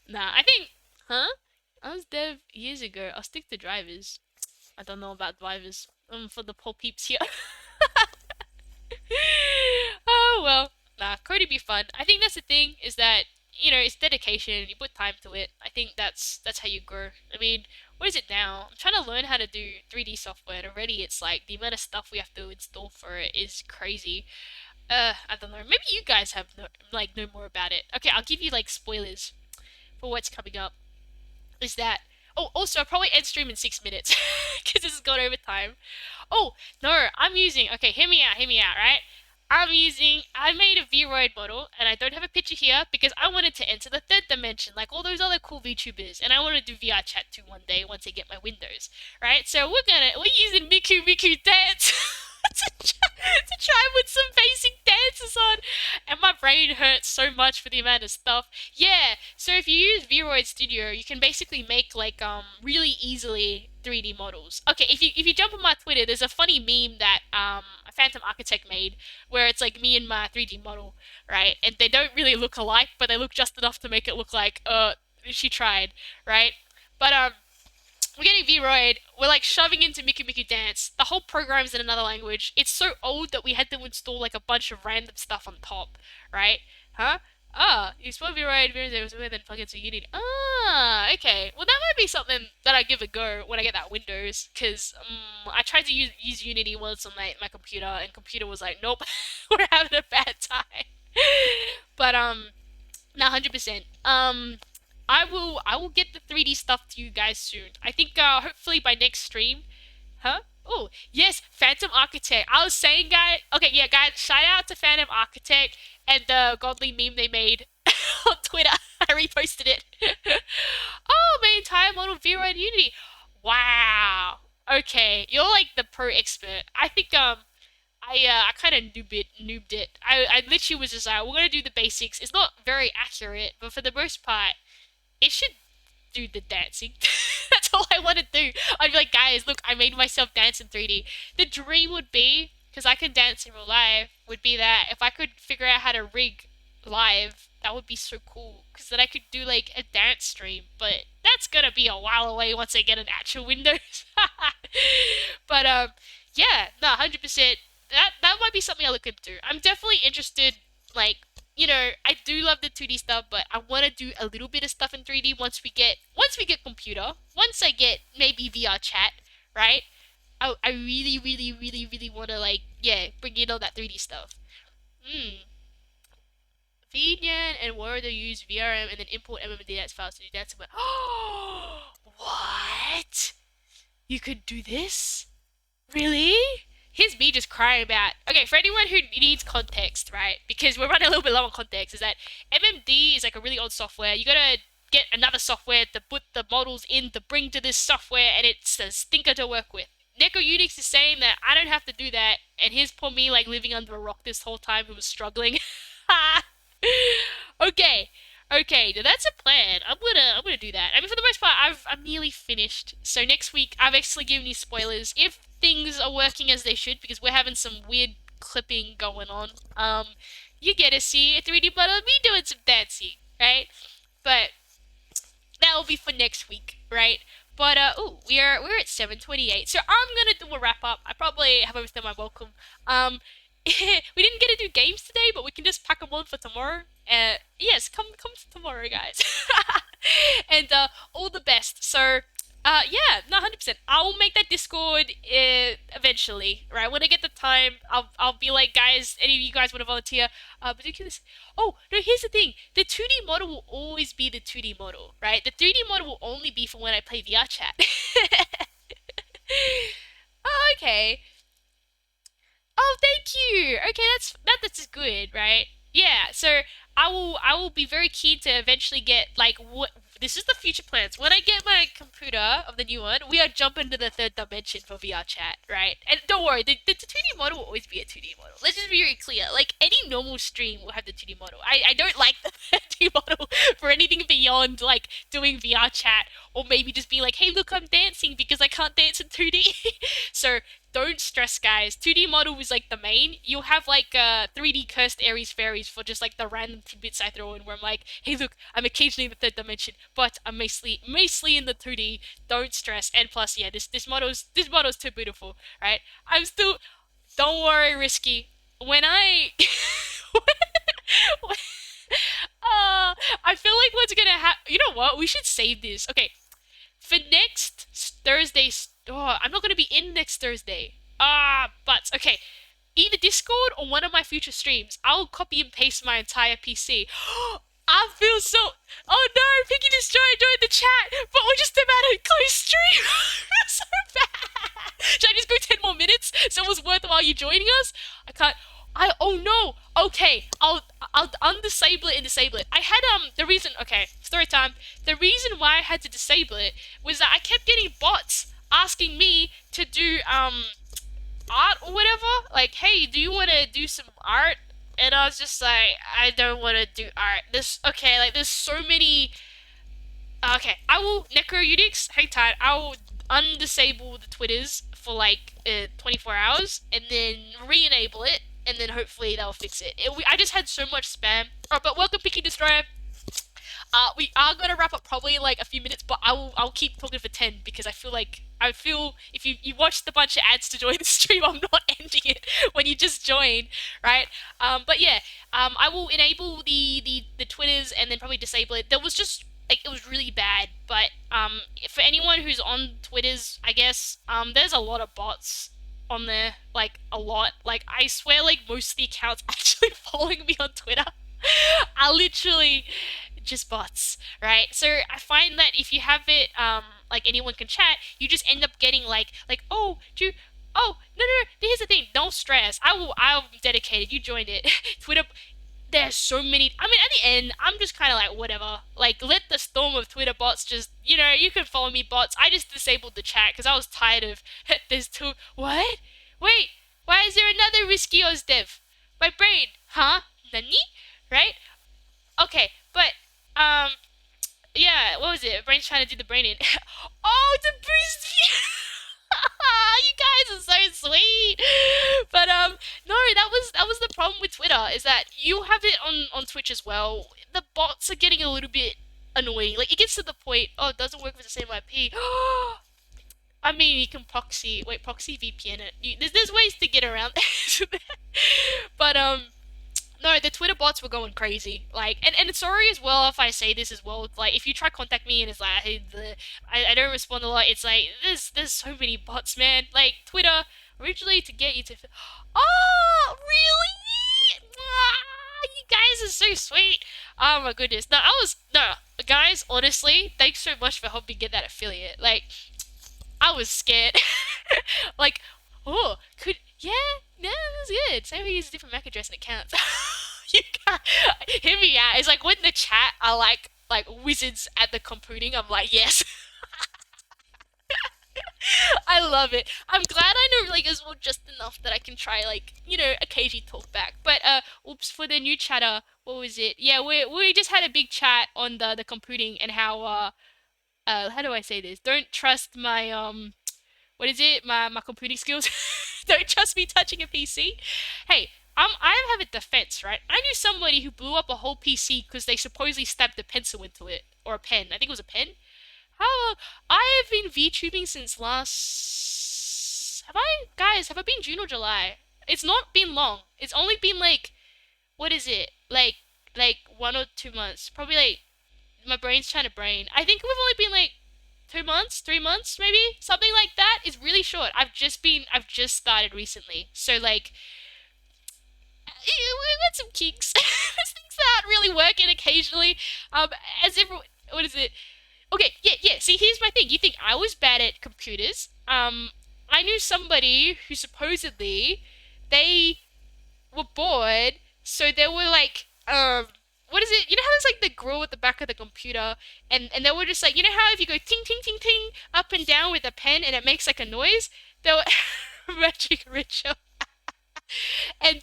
Nah, I think, huh? I was dev years ago. I'll stick to drivers. I don't know about drivers. for the poor peeps here. Oh well, nah, coding be fun. I think that's the thing is that it's dedication. You put time to it. I think that's how you grow. I mean, what is it now? I'm trying to learn how to do 3D software, and already it's like the amount of stuff we have to install for it is crazy. I don't know. Maybe you guys have know more about it. Okay, I'll give you like spoilers for what's coming up. Is that? Oh, also, I'll probably end stream in 6 minutes because this has gone over time. Oh, no, I'm using, okay, hear me out, right? I made a Vroid model, and I don't have a picture here because I wanted to enter the third dimension like all those other cool VTubers, and I want to do VR chat too one day once I get my Windows, right? So we're using Miku Dance to try and put some basic dances on, and my brain hurts so much for the amount of stuff. Yeah, so if you use Vroid Studio, you can basically make like really easily 3D models. Okay, if you jump on my Twitter, there's a funny meme that a Phantom Architect made where it's like me and my 3D model, right? And they don't really look alike, but they look just enough to make it look like she tried, right? But we're getting Vroid. We're like shoving into Miku Dance. The whole program's in another language. It's so old that we had to install like a bunch of random stuff on top, right? Huh? Ah, you spell Vroid, then plug into Unity. Ah, okay. Well, that might be something that I give a go when I get that Windows, because I tried to use Unity once on my computer, and computer was like, nope, we're having a bad time. But no, 100%. I will get the 3D stuff to you guys soon. I think hopefully by next stream. Huh? Oh, yes, Phantom Architect. I was saying, guys. Okay, yeah, guys, shout out to Phantom Architect and the godly meme they made on Twitter. I reposted it. Oh, my entire model Vero and Unity. Wow. Okay, you're like the pro expert. I think I kind of noobed it. I literally was just like, we're gonna do the basics. It's not very accurate, but for the most part, it should do the dancing. That's all I want to do. I'd be like, guys, look, I made myself dance in 3D. The dream would be, because I can dance in real life, would be that if I could figure out how to rig live, that would be so cool. Because then I could do like a dance stream. But that's gonna be a while away once I get an actual Windows. But yeah, no, 100%. That might be something I look into. I'm definitely interested. Like, I do love the 2D stuff, but I want to do a little bit of stuff in 3D once we get computer, once I get maybe VR chat, right? I really, really, really, really want to like, yeah, bring in all that 3D stuff. Hmm. VNyan and Word use VRM and then import MMDX files to do that. What? You could do this? Really? Here's me just crying about. Okay, for anyone who needs context, right? Because we're running a little bit low on context, is that MMD is like a really old software. You gotta get another software to put the models in to bring to this software, and it's a stinker to work with. Neko Unix is saying that I don't have to do that, and here's poor me like living under a rock this whole time who was struggling. Okay, okay, now that's a plan. I'm gonna do that. I mean, for the most part, I'm nearly finished. So next week, I've actually given you spoilers if things are working as they should, because we're having some weird clipping going on. You get to see a 3D model of me doing some dancing, right? But that will be for next week, right? But oh, we're at 7:28, so I'm gonna do a wrap up. I probably have everything my welcome. We didn't get to do games today, but we can just pack them on for tomorrow. Yes, come tomorrow, guys. And all the best. So, yeah, no, 100%. I'll make that Discord eventually, right? When I get the time, I'll be like, guys, any of you guys want to volunteer? But you can just. Oh no, here's the thing. The 2D model will always be the 2D model, right? The 3D model will only be for when I play VR chat. Oh, okay. Oh, thank you. Okay, that's good, right? Yeah. So I will be very keen to eventually get like what this is the future plans. When I get my computer of the new one, we are jumping to the third dimension for VR chat, right? And don't worry, the 2D model will always be a 2D model. Let's just be very clear. Like any normal stream will have the 2D model. I don't like the 2D model for anything beyond like doing VR chat or maybe just being like, hey, look, I'm dancing because I can't dance in 2D. So don't stress, guys. 2D model is like the main. You'll have like 3D cursed Aries fairies for just like the random tidbits I throw in where I'm like, hey, look, I'm occasionally in the third dimension, but I'm mostly in the 2D. Don't stress. And plus, yeah, this model's too beautiful, right? I'm still. Don't worry, Risky. When I. I feel like what's gonna happen. You know what? We should save this. Okay, for next Thursday. Oh, I'm not gonna be in next Thursday. But okay. Either Discord or one of my future streams, I'll copy and paste my entire PC. I feel so. Oh no, Pinky Destroyer joined the chat, but we're just about to close stream. I feel so bad. Should I just go 10 more minutes so it was worthwhile you joining us? I can't. Oh no. Okay, I'll undisable it and disable it. I had the reason. Okay, story time. The reason why I had to disable it was that I kept getting bots asking me to do art or whatever. Like, hey, do you want to do some art? And I was just like, I don't want to do art. There's so many. Okay, I will Necro Unix. Hang tight. I will undisable the Twitters for like 24 hours and then re-enable it, and then hopefully that'll fix it. I just had so much spam. Oh, but welcome, Picky Destroyer. We are gonna wrap up probably in like a few minutes, but I'll keep talking for 10 because I feel if you watched the bunch of ads to join the stream, I'm not ending it when you just join, right? But yeah, I will enable the Twitters and then probably disable it. There was just like it was really bad, but for anyone who's on Twitters, I guess there's a lot of bots on there, like a lot. Like I swear, like most of the accounts actually following me on Twitter are literally just bots, right? So I find that if you have it, like anyone can chat, you just end up getting oh, oh, no, here's the thing, don't stress. I'm dedicated. You joined it. Twitter, there's so many. I mean, at the end, I'm just kind of like, whatever. Like, let the storm of Twitter bots just, you can follow me, bots. I just disabled the chat because I was tired of, there's two, what? Wait, why is there another Risky Oz dev? My brain, huh? Nani? Right? Okay, but um, yeah, what was it? Brain's trying to do the brain in. Oh, the boost! You guys are so sweet. But no, that was the problem with Twitter is that you have it on Twitch as well. The bots are getting a little bit annoying. Like it gets to the point. Oh, it doesn't work with the same IP. I mean, you can proxy VPN it. There's ways to get around this. But no, the Twitter bots were going crazy. Like, and sorry as well if I say this as well. Like, if you try to contact me and it's like, hey, I don't respond a lot. It's like there's so many bots, man. Like Twitter originally to get you to. Oh, really? You guys are so sweet. Oh my goodness. No, guys. Honestly, thanks so much for helping get that affiliate. Like, I was scared. Like, oh, yeah, that's good. Say we use a different MAC address and it counts. You can't hear me out. It's like when the chat are like wizards at the computing. I'm like, yes. I love it. I'm glad I know like as well just enough that I can try occasionally talk back. But oops, for the new chatter, what was it? Yeah, we just had a big chat on the computing and how do I say this? Don't trust my what is it? My computing skills. Don't trust me touching a PC. Hey, I have a defense, right? I knew somebody who blew up a whole PC because they supposedly stabbed a pencil into it or a pen. I think it was a pen. How I have been VTubing since last. Have I, guys? Have I been June or July? It's not been long. It's only been like, what is it? Like 1 or 2 months. Probably like my brain's trying to brain. I think we've only been like 2 months, 3 months, maybe something like that. Is really short. I've just started recently, so like we've got some kinks. There's things that aren't really working occasionally. As if what is it? Okay, yeah. See, here's my thing. You think I was bad at computers? I knew somebody who supposedly they were bored, so they were like, what is it? You know how there's like the grill at the back of the computer, and they were just like, you know how if you go ting ting ting ting up and down with a pen and it makes like a noise, they were magic ritual. And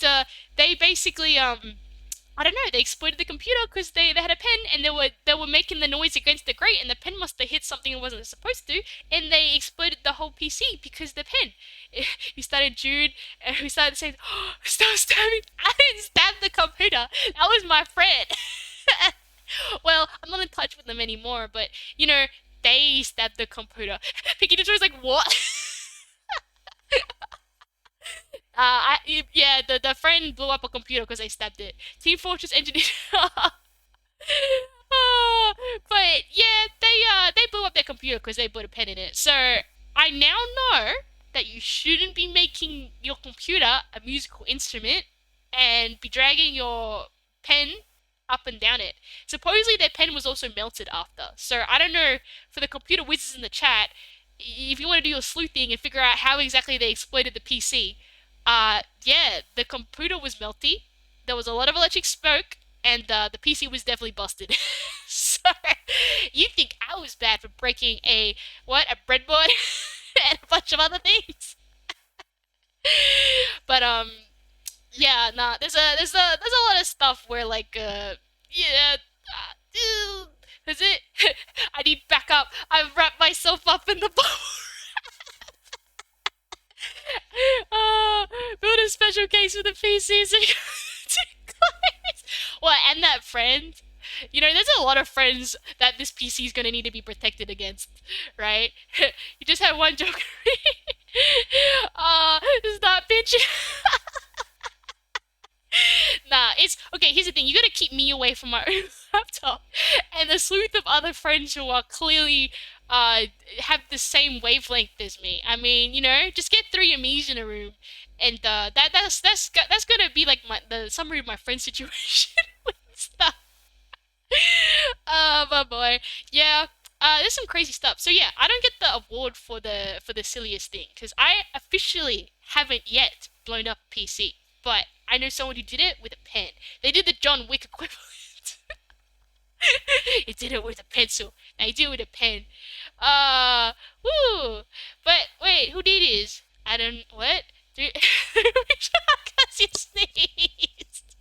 they basically I don't know. They exploited the computer because they had a pen and they were making the noise against the grate, and the pen must have hit something it wasn't supposed to, and they exploited the whole PC because the pen. We started Jude, and we started saying, oh, "Stop stabbing!" I didn't stab the computer. That was my friend. Well, I'm not in touch with them anymore, but they stabbed the computer. Pinky was like, "What?" Yeah, the friend blew up a computer because they stabbed it. Team Fortress Engineer. Oh, but yeah, they blew up their computer because they put a pen in it. So I now know that you shouldn't be making your computer a musical instrument and be dragging your pen up and down it. Supposedly their pen was also melted after. So I don't know, for the computer wizards in the chat, if you want to do your sleuthing and figure out how exactly they exploited the PC, yeah, the computer was melty. There was a lot of electric smoke, and the PC was definitely busted. So you think I was bad for breaking a breadboard and a bunch of other things? But yeah, nah. There's a lot of stuff where like yeah. Is it? I need backup. I've wrapped myself up in the bubble. Build a special case for the PCs. Well, and that friend. There's a lot of friends that this PC is gonna need to be protected against, right? You just had one joke. Stop, bitch. Nah, it's okay. Here's the thing: you gotta keep me away from my own laptop, and the sleuth of other friends who are clearly uh have the same wavelength as me. I mean, just get three Amis in a room, and that's gonna be like the summary of my friend situation with stuff. Oh my boy, yeah. There's some crazy stuff. So yeah, I don't get the award for the silliest thing because I officially haven't yet blown up a PC, but I know someone who did it with a pen. They did the John Wick equivalent. He did it with a pencil. Now he did it with a pen. Woo. But wait, who did his? I don't. What? Because you sneezed.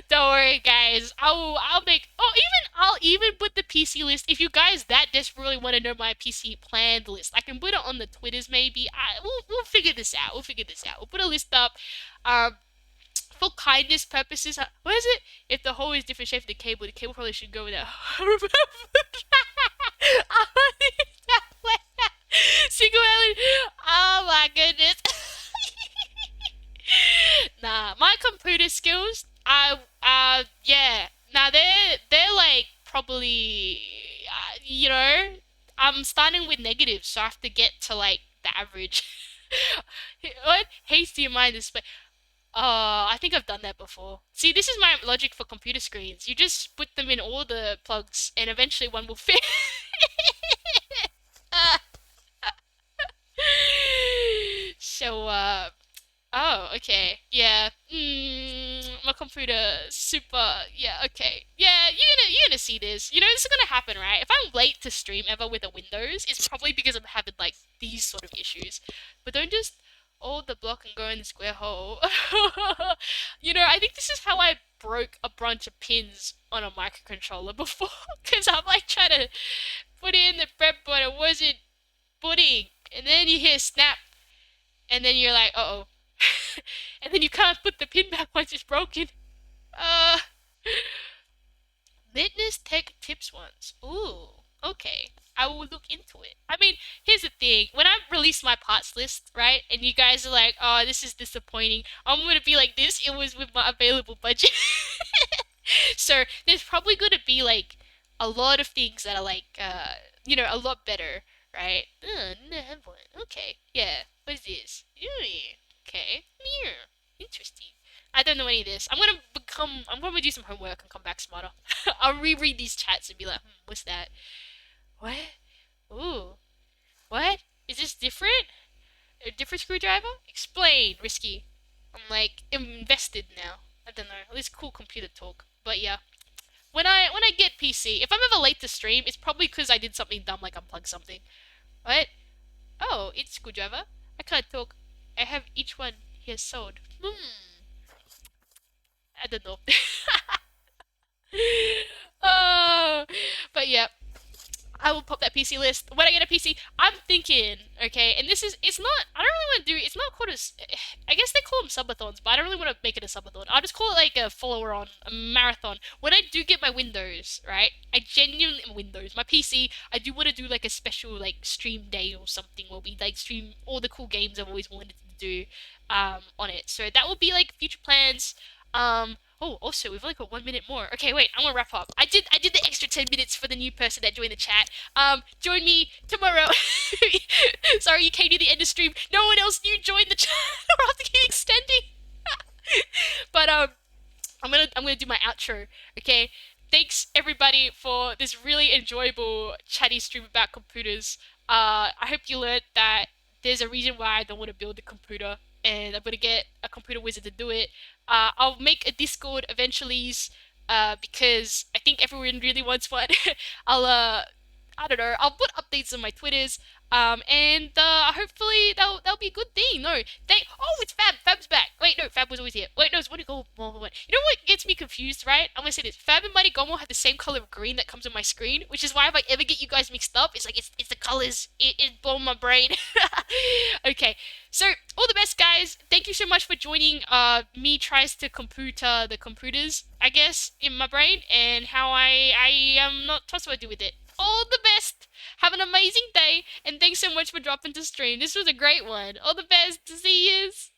Don't worry, guys. I'll make. Oh, I'll even put the PC list. If you guys that desperately want to know my PC planned list, I can put it on the Twitters. Maybe we'll figure this out. We'll figure this out. We'll put a list up. Um, for kindness purposes. What is it? If the hole is different shape of the cable probably should go with that. Single Oh my goodness. Nah, my computer skills, yeah. Nah, they're like probably, I'm starting with negatives, so I have to get to like the average. What? Hasty your mind display. I think I've done that before. See, this is my logic for computer screens. You just put them in all the plugs, and eventually one will fit. So, oh, okay. Yeah. My computer super. Yeah, okay. Yeah, you're gonna see this. This is gonna happen, right? If I'm late to stream ever with a Windows, it's probably because I'm having like these sort of issues. But don't just hold the block and go in the square hole. I think this is how I broke a bunch of pins on a microcontroller before. Because I'm like trying to put in the breadboard, it wasn't putting, and then you hear snap, and then you're like, uh oh. And then you can't put the pin back once it's broken. Uh, Litmus Tech Tips once. Ooh, okay. I will look into it. I mean, here's the thing. When I release my parts list, right, and you guys are like, oh, this is disappointing, I'm gonna be like, this, it was with my available budget. So, there's probably gonna be, like, a lot of things that are, like, a lot better, right? No, I have one. Okay, yeah. What is this? Okay. Yeah. Interesting. I don't know any of this. I'm gonna do some homework and come back smarter. I'll reread these chats and be like, what's that? What? Ooh. What? Is this different? A different screwdriver? Explain, Risky. I'm like invested now. I don't know. At least cool computer talk. But yeah. When I get PC, if I'm ever late to stream, it's probably because I did something dumb like unplug something. What? Oh, it's screwdriver. I can't talk. I have each one. he has sold. I don't know. uh, but yeah, I will pop that PC list. When I get a PC, I'm thinking, okay, and this is, it's not, I don't really want to do, it's not called I guess they call them subathons, but I don't really want to make it a subathon. I'll just call it like a follower on, a marathon. When I do get my Windows, right, I genuinely, my PC, I do want to do like a special like stream day or something where we like stream all the cool games I've always wanted to do, on it. So that will be like future plans. Oh, also, we've only got 1 minute more. Okay, wait, I'm gonna wrap up. I did the extra 10 minutes for the new person that joined the chat. Join me tomorrow. Sorry, you came to the end of stream. No one else new joined the chat. I'll have to keep extending. But I'm gonna do my outro. Okay. Thanks everybody for this really enjoyable chatty stream about computers. I hope you learned that there's a reason why I don't want to build a computer, and I'm gonna get a computer wizard to do it. I'll make a Discord eventually, because I think everyone really wants one. I'll I don't know. I'll put updates on my Twitters. And hopefully that'll be a good thing. No, it's Fab. Fab's back. Wait, no, Fab was always here. Wait, no, it's Mighty Gomo. You know what gets me confused, right? I'm gonna say this. Fab and Mighty Gomo have the same color of green that comes on my screen, which is why if I ever get you guys mixed up, it's like it's the colors. It blown my brain. Okay, so all the best, guys. Thank you so much for joining. Me tries to compute the computers, I guess, in my brain, and how I am not trustworthy with it. All the best. Have an amazing day, and thanks so much for dropping to stream. This was a great one. All the best. See yous.